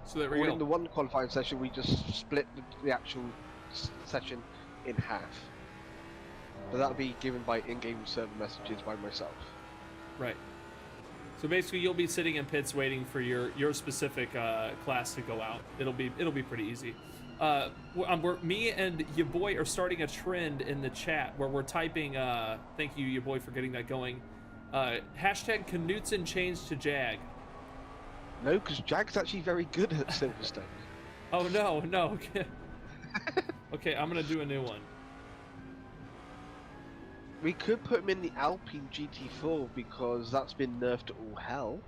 So there we go. In the one qualifying session, we just split the actual session in half. But that'll be given by in-game server messages by myself. Right. So basically, you'll be sitting in pits waiting for your specific class to go out. It'll be pretty easy. Me and your boy are starting a trend in the chat where we're typing. Thank you, your boy, for getting that going. Hashtag Knudsen changed to Jag. No, because Jag's actually very good at Silverstone. Oh no. Okay, I'm gonna do a new one. We could put him in the Alpine GT4 because that's been nerfed to all hell.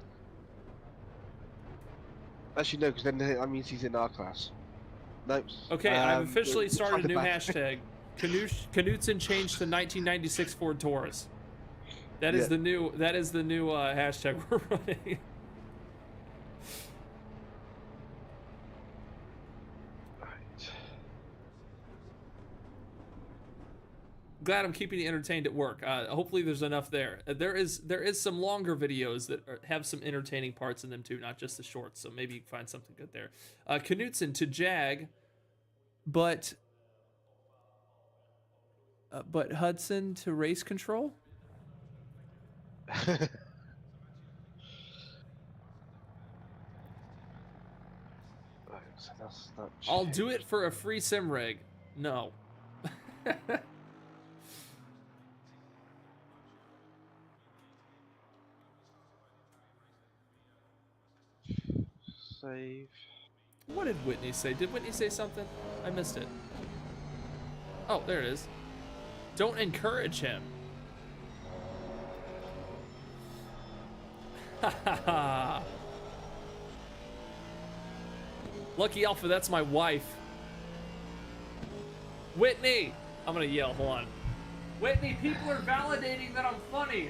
Actually, no, because then that means he's in our class. Nope. Okay, I've officially started a new hashtag. Knudsen changed to 1996 Ford Taurus. That is the new hashtag we're running. Glad I'm keeping you entertained at work. Hopefully there's enough there. There is some longer videos that have some entertaining parts in them too, not just the shorts. So maybe you can find something good there. Knudsen to Jag, but Hudson to race control. I'll do it for a free sim rig. No. Save. What did Whitney say? Did Whitney say something? I missed it. Oh, there it is. Don't encourage him. Lucky Alpha, that's my wife. Whitney! I'm gonna yell, hold on. Whitney, people are validating that I'm funny.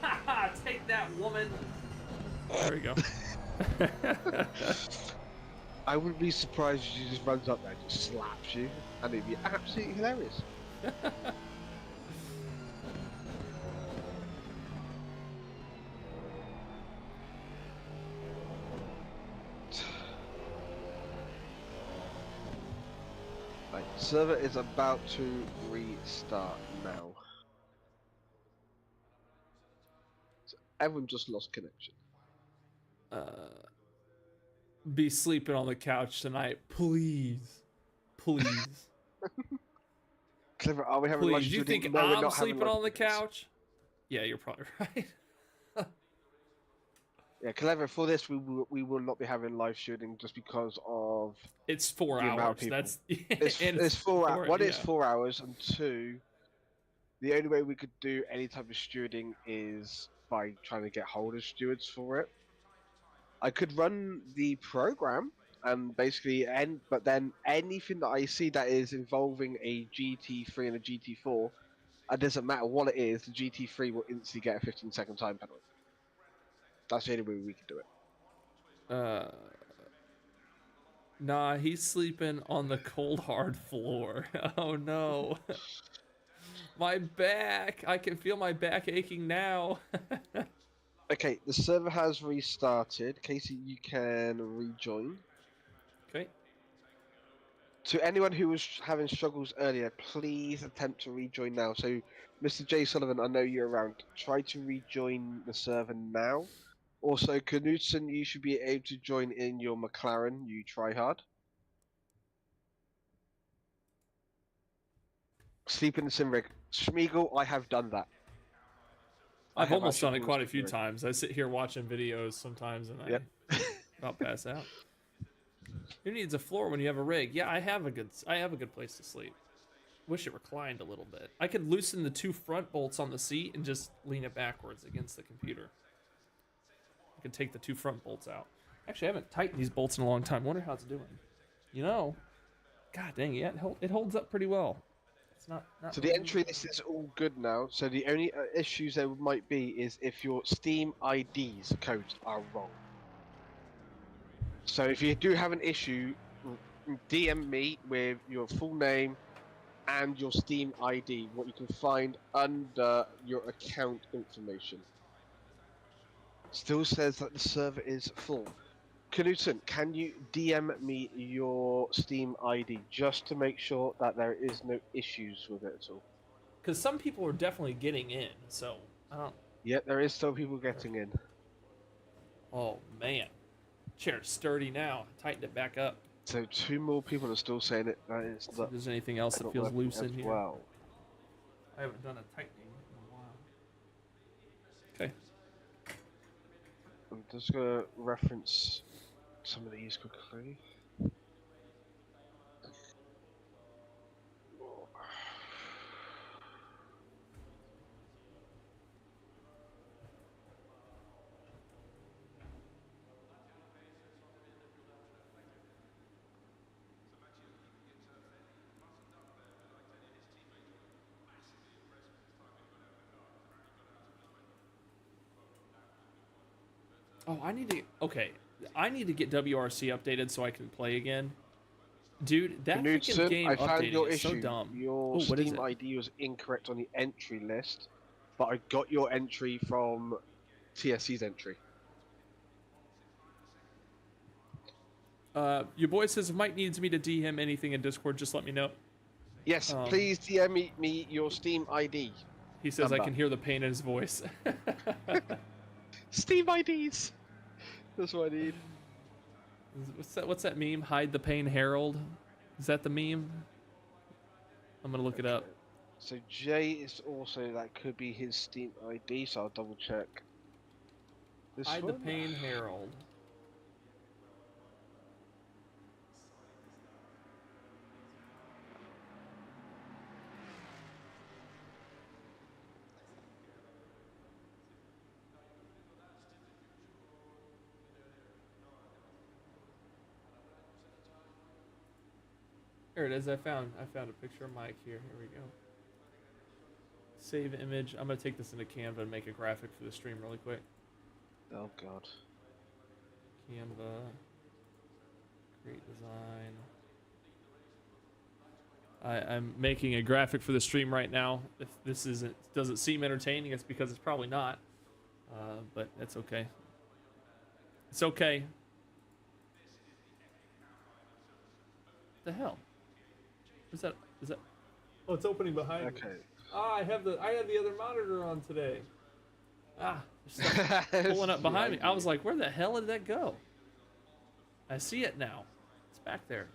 Haha, take that, woman. There we go. I wouldn't be surprised if she just runs up there and just slaps you, and it'd be absolutely hilarious. Right, server is about to restart now. So everyone just lost connection. Be sleeping on the couch tonight, please. Please. Clever, are we having live Please. You shooting? think No, we're I'm not having sleeping live on the shooting. couch? Yeah, you're probably right. Yeah, Clever, for this we will not be having live shooting just because of It's 4 the amount of hours. people. That's It's 4 hours. One, yeah. it's 4 hours, and two, the only way we could do any type of stewarding is by trying to get hold of stewards for it. I could run the program and basically end, but then anything that I see that is involving a GT3 and a GT4, it doesn't matter what it is, the GT3 will instantly get a 15-second time penalty. That's the only way we could do it. Nah, he's sleeping on the cold hard floor. Oh no. My back. I can feel my back aching now. Okay, the server has restarted. Casey, you can rejoin. Okay. To anyone who was having struggles earlier, please attempt to rejoin now. So, Mr. J. Sullivan, I know you're around. Try to rejoin the server now. Also, Knudsen, you should be able to join in your McLaren, you try hard. Sleep in the sim rig. Schmiegel, I have done that. I've almost done actually it quite a fallen few asleep in times. I sit here watching videos sometimes and Yep. I about pass out. Who needs a floor when you have a rig? Yeah, I have a good place to sleep. Wish it reclined a little bit. I could loosen the 2 front bolts on the seat and just lean it backwards against the computer. I could take the 2 front bolts out. Actually, I haven't tightened these bolts in a long time. Wonder how it's doing. You know, god dang it, it holds up pretty well. It's not So the entry list is all good now. So the only issues there might be is if your Steam IDs codes are wrong. So if you do have an issue, DM me with your full name and your Steam ID, what you can find under your account information. Still says that the server is full. Knudsen, can you DM me your Steam ID just to make sure that there is no issues with it at all? Because some people are definitely getting in, so I don't. Yep, there is still people getting in. Oh man, chair's sturdy now. Tightened it back up. So 2 more people are still saying it. That is See if there's anything else that not feels working loose in as here. well. I haven't done a tightening in a while. Okay. I'm just gonna reference some of these quickly. Oh, I need to. Okay, I need to get WRC updated so I can play again. Dude, that freaking Knudsen, game I found updating your is issue. so dumb. Your Oh, what is Steam it? ID was incorrect on the entry list, but I got your entry from TSC's entry. Your boy says if Mike needs me to DM anything in Discord, just let me know. Yes, please DM me your Steam ID. He says I number. can hear the pain in his voice. Steam IDs. That's what I need. What's that meme? Hide the pain, Harold. Is that the meme? I'm gonna look it up. So Jay is also, that could be his Steam ID, so I'll double check. This Hide one? the pain, Harold. Here it is. I found a picture of Mike here. Here we go. Save image. I'm gonna take this into Canva and make a graphic for the stream really quick. Oh god. Canva. Create design. I'm making a graphic for the stream right now. If this doesn't seem entertaining, it's because it's probably not. But that's okay. It's okay. What the hell? Is that? Oh, it's opening behind me. Okay. Ah, I have the other monitor on today. Ah, there's stuff pulling up behind me. I was like, where the hell did that go? I see it now. It's back there.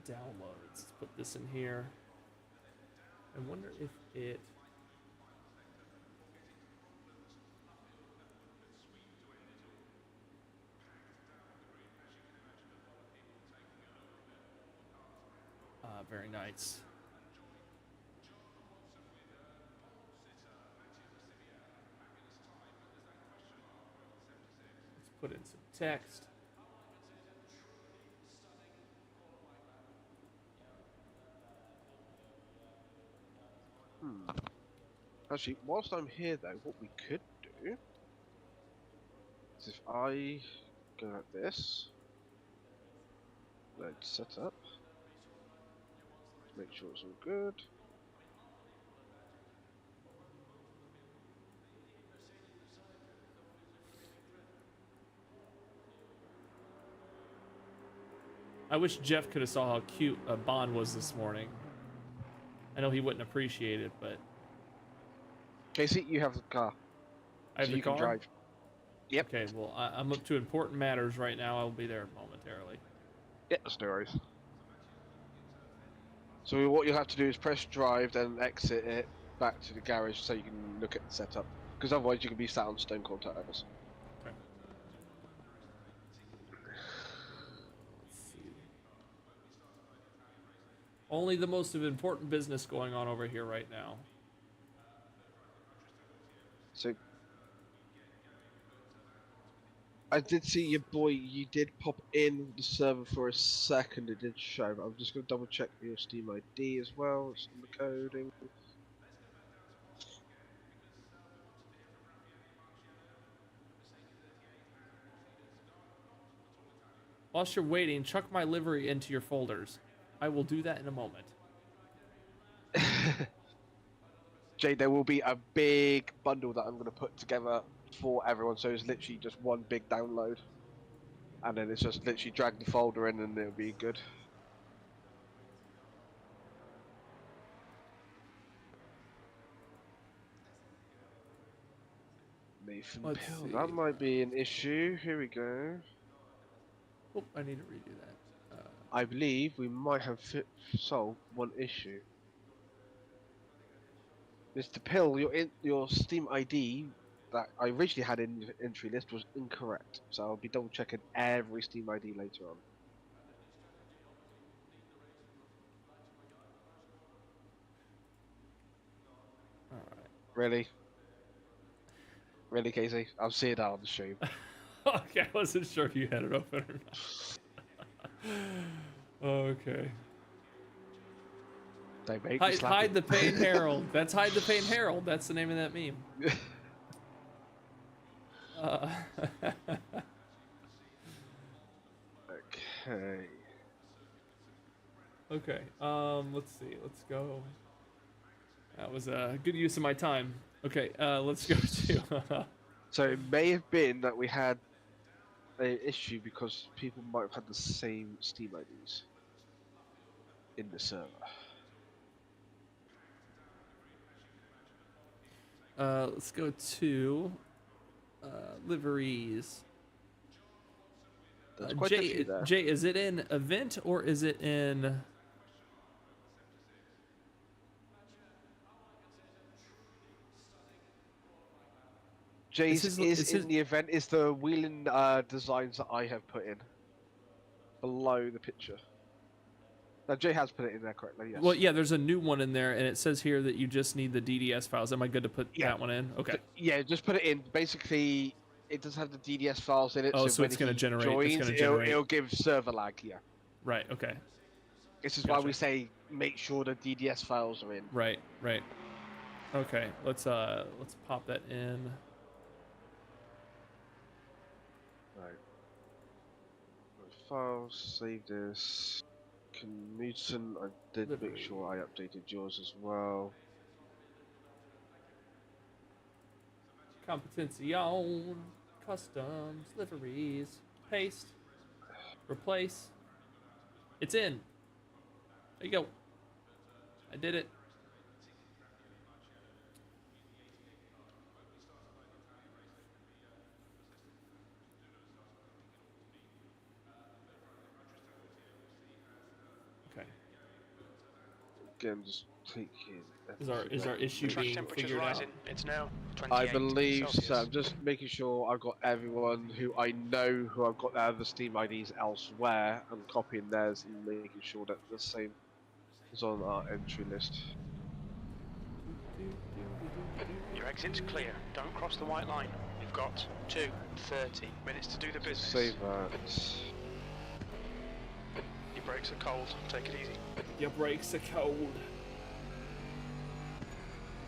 Downloads. Let's put this in here. I wonder if it... very nice. Let's put in some text. Actually, whilst I'm here though, what we could do is if I go like this, let's set up, make sure it's all good. I wish Jeff could have saw how cute Bond was this morning. I know he wouldn't appreciate it, but... Casey, you have the car. I have so the you car? can drive. Yep. Okay, well, I'm up to important matters right now. I'll be there momentarily. Yeah, that's no worries. So what you'll have to do is press drive, then exit it back to the garage so you can look at the setup. Because otherwise you can be sat on stone cold tires. Okay. Let's see. Only the most important business going on over here right now. So I did see your boy, you did pop in the server for a second, it did show, but I'm just going to double check your Steam ID as well, it's in the coding. Whilst you're waiting, chuck my livery into your folders. I will do that in a moment. Jay, there will be a big bundle that I'm going to put together for everyone, so it's literally just one big download. And then it's just literally drag the folder in and it'll be good. Nathan Let's Pill, see. that might be an issue. Here we go. Oh, I need to redo that. I believe we might have solved one issue. Mr. Pill, your Steam ID that I originally had in the entry list was incorrect, so I'll be double checking every Steam ID later on. Alright. Really? Really, Casey? I'll see it out on the stream. Okay, I wasn't sure if you had it open or not. Okay. They make me slap Hide it. the Pain Herald. That's Hide the Pain Herald. That's the name of that meme. Okay. Okay. Let's see. Let's go. That was a good use of my time. Okay. Let's go to. So it may have been that we had an issue because people might have had the same Steam IDs in the server. Let's go to liveries. There's quite a few there. Jay, is it in event or is it in? Jay's Is in the event is the wheeling designs that I have put in below the picture. No, Jay has put it in there correctly. Yes. Well, yeah, there's a new one in there, and it says here that you just need the DDS files. Am I good to put that one in? Okay. Yeah, just put it in. Basically, it does have the DDS files in it. Oh, so so when it's gonna he generate. Joins, it's gonna generate. It'll give server lag. Yeah. Right. Okay. This is why we say make sure the DDS files are in. Right. Right. Okay. Let's pop that in. Right. Files. Save this. Newton, I did make sure I updated yours as well. Competizione, customs, liveries, paste, replace. It's in. There you go. I did it. Okay. Again, just take it. Is our issue Track being temperature's figured out? rising. It's now 28 I believe Celsius. so. I'm just making sure I've got everyone who I know who I've got their other Steam IDs elsewhere and copying theirs and making sure that the same is on our entry list. Your exit's clear. Don't cross the white line. You've got 30 minutes to do the business. Save that. Your brakes are cold. Take it easy. Your brakes are cold.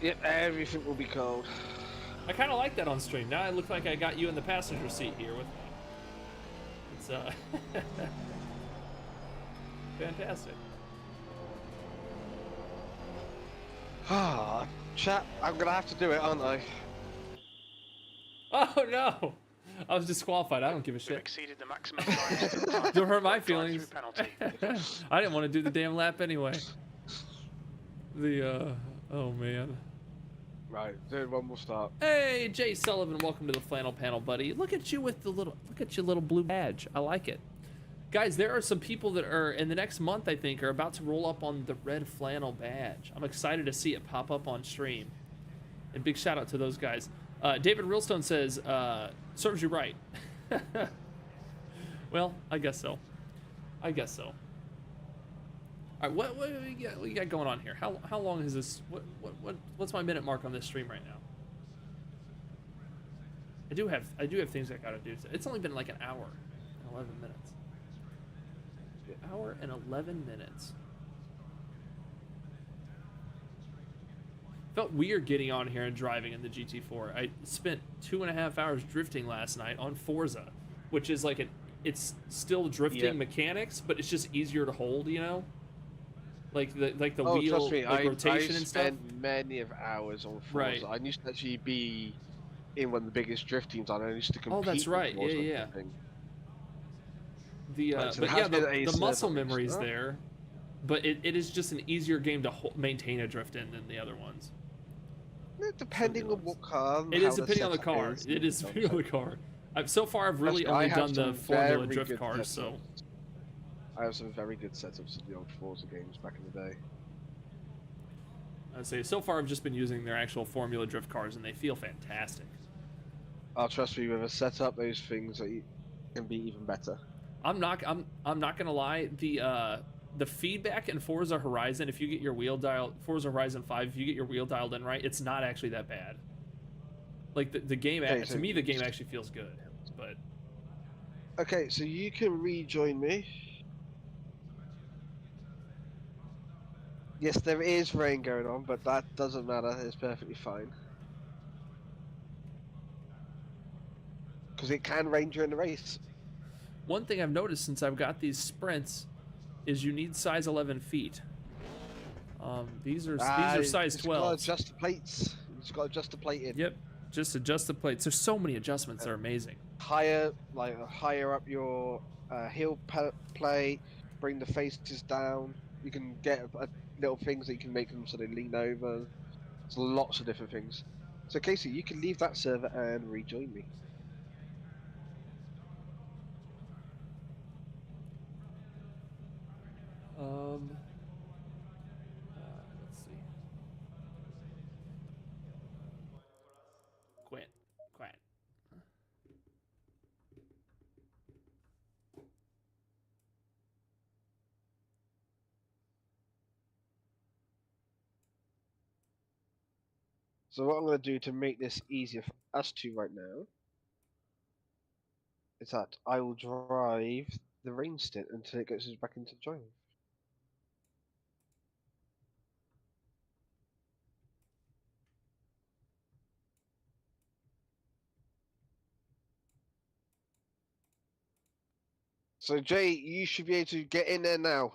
Yep, everything will be cold. I kind of like that on stream. Now I look like I got you in the passenger seat here with me. It's fantastic. Ah, chat, I'm gonna have to do it, aren't I? Oh no! I was disqualified. I don't give a We've shit. exceeded the maximum time. Don't hurt my feelings. Penalty. I didn't want to do the damn lap anyway. Oh man. Right, third one will start. Hey, Jay Sullivan, welcome to the flannel panel, buddy. Look at you with the look at your little blue badge. I like it. Guys, there are some people that are in the next month, I think, are about to roll up on the red flannel badge. I'm excited to see it pop up on stream. And big shout out to those guys. David Realstone says, serves you right. Well, I guess so. I guess so. All right, what we got going on here? How long is this? What's my minute mark on this stream right now? I do have things I gotta do. It's only been like an hour and 11 minutes. An hour and 11 minutes. Felt weird getting on here and driving in the GT4. I spent 2.5 hours drifting last night on Forza, which is like it's still drifting mechanics, but it's just easier to hold, you know. Like the wheel, trust me, like rotation and stuff. I spent many of hours on Forza. Right. I used to actually be in one of the biggest drift teams. I used to compete. Oh, that's right. with Forza Yeah. and everything. The so but it yeah, has been a the muscle server memory's restart. there, but it is just an easier game to maintain a drift in than the other ones. Depending on what car. It is depending on the car. It is depending on the car. So far, I've really only done the Formula Drift cars, so. I have some very good setups in the old Forza games back in the day. I'd say so far I've just been using their actual Formula Drift cars, and they feel fantastic. Oh, trust me, with a setup, those things can be even better. I'm not gonna lie. The feedback in Forza Horizon, if you get your wheel dialed, Forza Horizon 5, if you get your wheel dialed in right, it's not actually that bad. Like the game, to me, the game actually feels good. But okay, so you can rejoin me. Yes, there is rain going on, but that doesn't matter. It's perfectly fine. Because it can rain during the race. one thing I've noticed since I've got these sprints is you need size 11 feet. These are size 12. You've got to adjust the plates. You've got to adjust the plate in. Yep, just adjust the plates. There's so many adjustments that are amazing. Higher up your heel plate, bring the faces down. You can get little things that you can make them so they lean over. There's lots of different things. So Casey, you can leave that server and rejoin me. Let's see. Quit. So what I'm going to do to make this easier for us two right now is that I will drive the rain stint until it gets us back into driving. So Jay, you should be able to get in there now.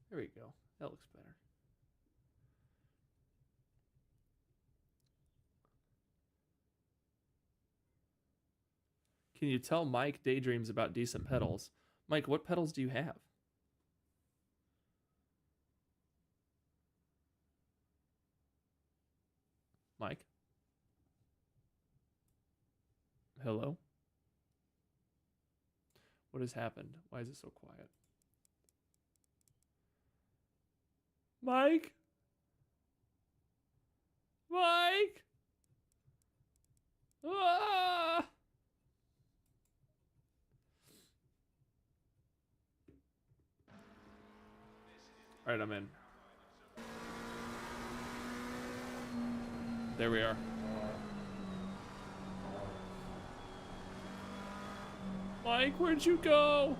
There we go. That looks better. Can you tell Mike daydreams about decent pedals? Mike, what pedals do you have? Mike? Hello? What has happened? Why is it so quiet? Mike? Mike? Ah! All right, I'm in. There we are. Mike, where'd you go?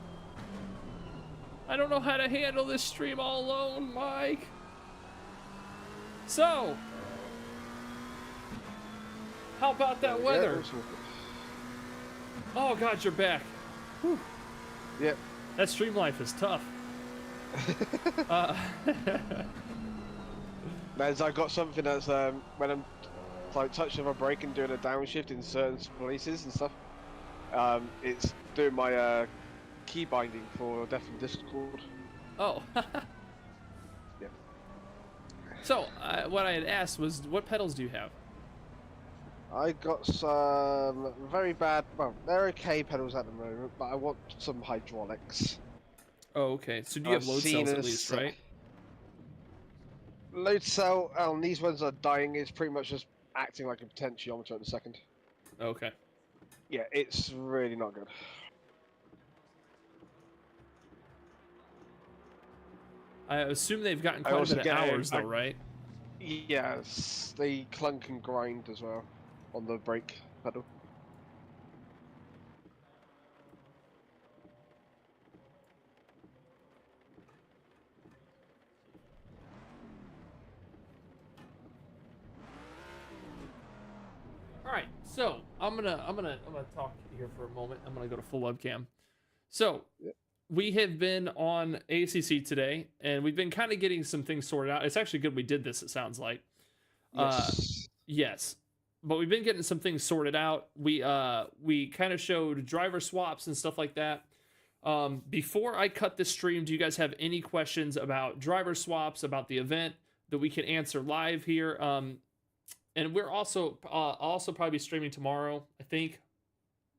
I don't know how to handle this stream all alone, Mike. So, how about that weather? Oh God, you're back. Whew. Yep. That stream life is tough. As I got something that's when I'm like touching my brake and doing a downshift in certain places and stuff, it's doing my key binding for deafened Discord. Oh. Yeah. So, what I had asked was, what pedals do you have? I got some very bad, well, they're okay pedals at the moment, but I want some hydraulics. Oh, okay. So do you have load cells at least, right? Load cell, and these ones are dying. It's pretty much just acting like a potentiometer at the second. Okay. Yeah, it's really not good. I assume they've gotten quite a bit of hours, though, right? Yes, they clunk and grind as well on the brake pedal. All right, so I'm gonna talk here for a moment. I'm gonna go to full webcam. So we have been on ACC today, and we've been kind of getting some things sorted out. It's actually good we did this. It sounds like. Yes. Yes, but we've been getting some things sorted out. We kind of showed driver swaps and stuff like that. Before I cut this stream, do you guys have any questions about driver swaps, about the event that we can answer live here? And we're also probably streaming tomorrow, I think.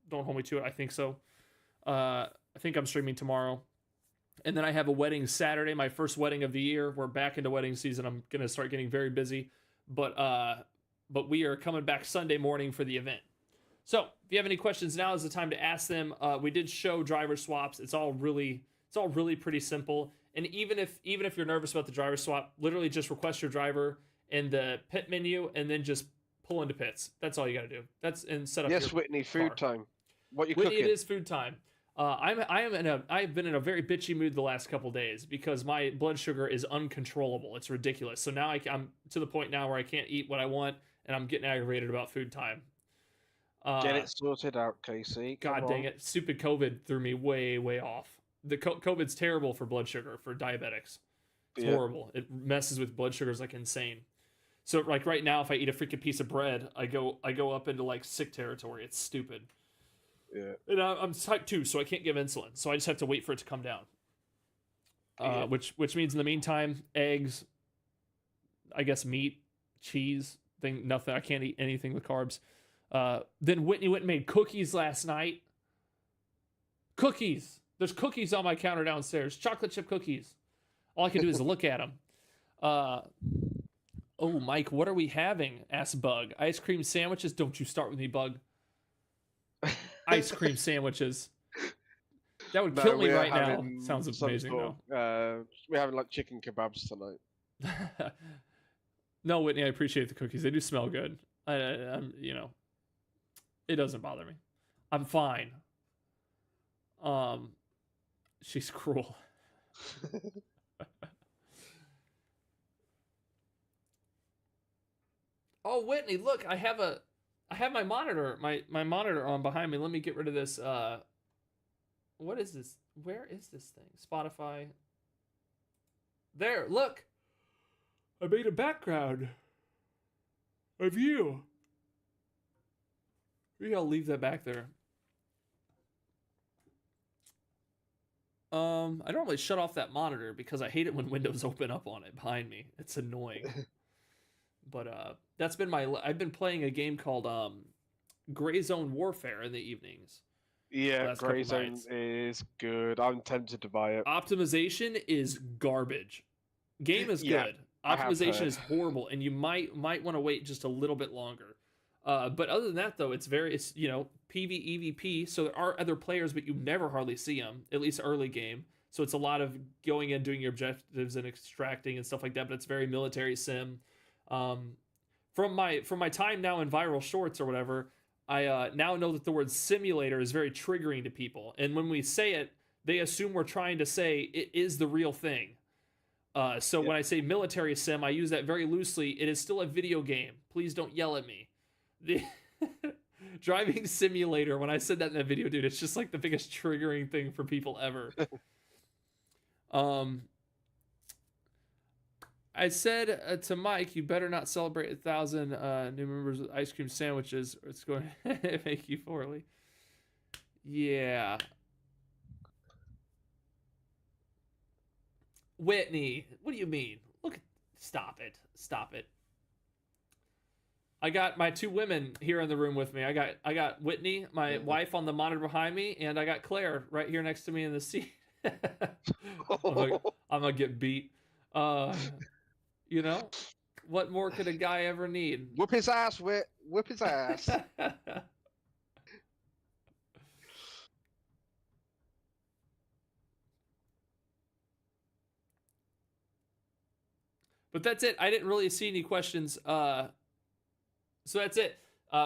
Don't hold me to it. I think so. I think I'm streaming tomorrow. And then I have a wedding Saturday, my first wedding of the year. We're back into wedding season. I'm going to start getting very busy. But we are coming back Sunday morning for the event. So if you have any questions, now is the time to ask them. We did show driver swaps. It's all really pretty simple. And even if you're nervous about the driver swap, literally just request your driver in the pit menu and then just pull into pits. That's all you got to do. That's and set up. Yes, your Whitney, food car. time. What you Whitney, cooking? it is food time. I've been in a very bitchy mood the last couple days because my blood sugar is uncontrollable. It's ridiculous. So now I'm to the point now where I can't eat what I want, and I'm getting aggravated about food time. Get it sorted out, Casey. God dang it! Stupid COVID threw me way off. The COVID's terrible for blood sugar for diabetics. It's horrible. It messes with blood sugars like insane. So like right now, if I eat a freaking piece of bread, I go up into like sick territory. It's stupid. Yeah. And I'm type 2, so I can't give insulin. So I just have to wait for it to come down. Which means in the meantime, eggs, I guess meat, cheese, nothing. I can't eat anything with carbs. Then Whitney went and made cookies last night. Cookies. There's cookies on my counter downstairs. Chocolate chip cookies. All I can do is look at them. Oh, Mike, what are we having? Asked Bug. Ice cream sandwiches? Don't you start with me, Bug. Ice cream sandwiches. That would kill me right now. Sounds amazing, though. We're having like chicken kebabs tonight. No, Whitney, I appreciate the cookies. They do smell good. I'm, it doesn't bother me. I'm fine. She's cruel. Oh, Whitney, look, I have my monitor, my monitor on behind me. Let me get rid of this. What is this? Where is this thing? Spotify. There, look. I made a background of you. Maybe I'll leave that back there. I normally shut off that monitor because I hate it when windows open up on it behind me. It's annoying. But that's been I've been playing a game called Gray Zone Warfare in the evenings. Yeah, Gray Zone is good. I'm tempted to buy it. Optimization is garbage. Game is good. Optimization is horrible, and you might want to wait just a little bit longer. But other than that, though, it's PvEVP, so there are other players, but you never hardly see them, at least early game. So it's a lot of going in, doing your objectives and extracting and stuff like that, but it's very military sim. From my time now in viral shorts or whatever, I now know that the word simulator is very triggering to people. And when we say it, they assume we're trying to say it is the real thing. So when I say military sim, I use that very loosely. It is still a video game. Please don't yell at me. The driving simulator, when I said that in that video, dude, it's just like the biggest triggering thing for people ever. I said to Mike, you better not celebrate 1,000 new members with ice cream sandwiches, or it's going to make you poorly. Yeah. Whitney, what do you mean? Look, stop it. I got my two women here in the room with me. I got Whitney, my wife, on the monitor behind me, and I got Claire right here next to me in the seat. I'm gonna get beat. What more could a guy ever need? Whip his ass, Whip his ass. But that's it. I didn't really see any questions. So that's it.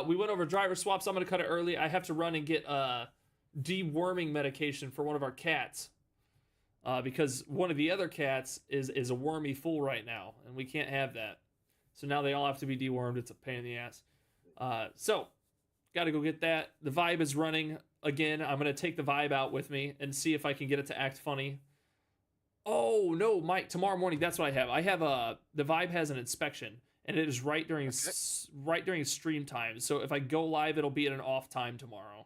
We went over driver swaps. I'm going to cut it early. I have to run and get deworming medication for one of our cats. Because one of the other cats is a wormy fool right now, and we can't have that. So now they all have to be dewormed. It's a pain in the ass. So, got to go get that. The Vibe is running again. I'm going to take the Vibe out with me and see if I can get it to act funny. Oh, no, Mike, tomorrow morning, that's what I have. I have the Vibe has an inspection, and it is right during stream time. So if I go live, it'll be at an off time tomorrow.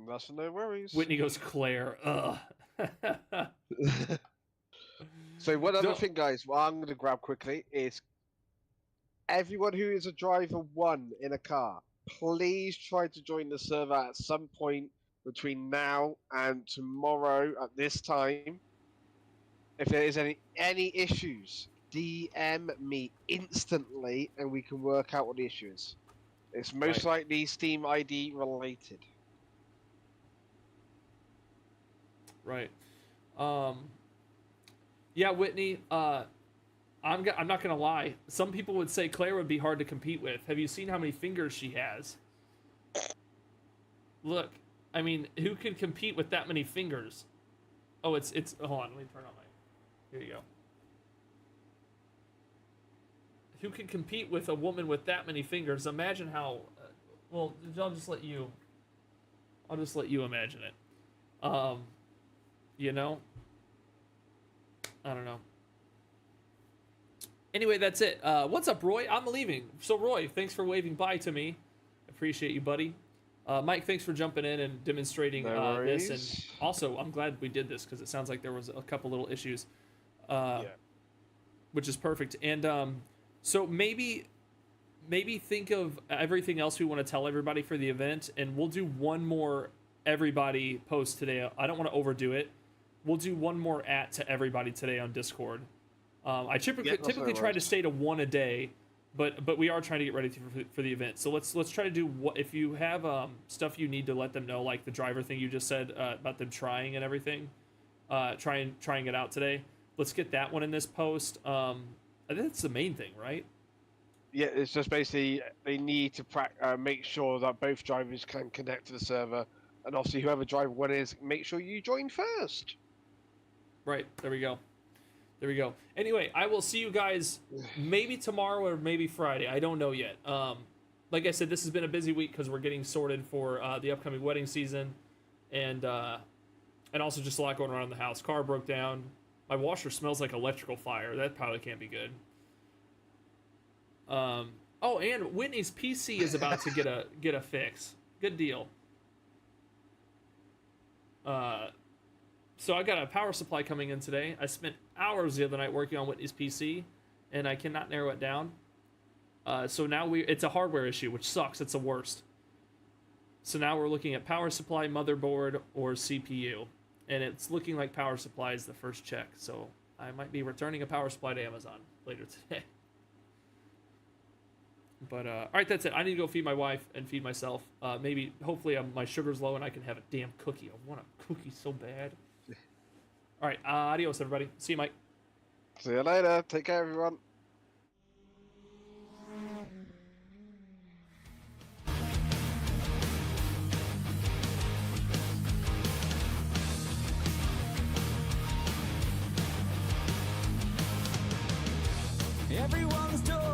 That's no worries. Whitney goes, Claire, ugh. So one other thing, guys, what I'm going to grab quickly is everyone who is a driver 1 in a car, please try to join the server at some point between now and tomorrow at this time. If there is any issues, DM me instantly and we can work out what the issue is. It's most likely Steam ID related. Right. Yeah, Whitney, I'm not going to lie. Some people would say Claire would be hard to compete with. Have you seen how many fingers she has? Look, I mean, who can compete with that many fingers? Oh, it's hold on, let me turn on my, here you go. Who can compete with a woman with that many fingers? Imagine how, well, I'll just let you imagine it. You know? I don't know. Anyway, that's it. What's up, Roy? I'm leaving. So, Roy, thanks for waving bye to me. Appreciate you, buddy. Mike, thanks for jumping in and demonstrating this. And also, I'm glad we did this because it sounds like there was a couple little issues, which is perfect. And so maybe think of everything else we want to tell everybody for the event, and we'll do one more everybody post today. I don't want to overdo it. We'll do one more to everybody today on Discord. I typically try to stay to one a day, But we are trying to get ready for the event. So let's try to do what if you have stuff you need to let them know, like the driver thing you just said about them trying and everything, trying it out today. Let's get that one in this post. I think that's the main thing, right? Yeah, it's just basically they need to make sure that both drivers can connect to the server, and obviously whoever driver one is, make sure you join first. Right, there we go. There we go. Anyway, I will see you guys maybe tomorrow or maybe Friday. I don't know yet. Like I said, this has been a busy week because we're getting sorted for the upcoming wedding season, and also just a lot going on in the house. Car broke down. My washer smells like electrical fire. That probably can't be good. Oh, and Whitney's PC is about to get a fix. Good deal. So I got a power supply coming in today. I spent hours the other night working on Whitney's PC, and I cannot narrow it down. So now it's a hardware issue, which sucks. It's the worst. So now we're looking at power supply, motherboard, or CPU, and it's looking like power supply is the first check. So I might be returning a power supply to Amazon later today. But all right, that's it. I need to go feed my wife and feed myself. Maybe, hopefully, my sugar's low and I can have a damn cookie. I want a cookie so bad. All right, adios, everybody. See you, Mike. See you later. Take care, everyone. Everyone's doing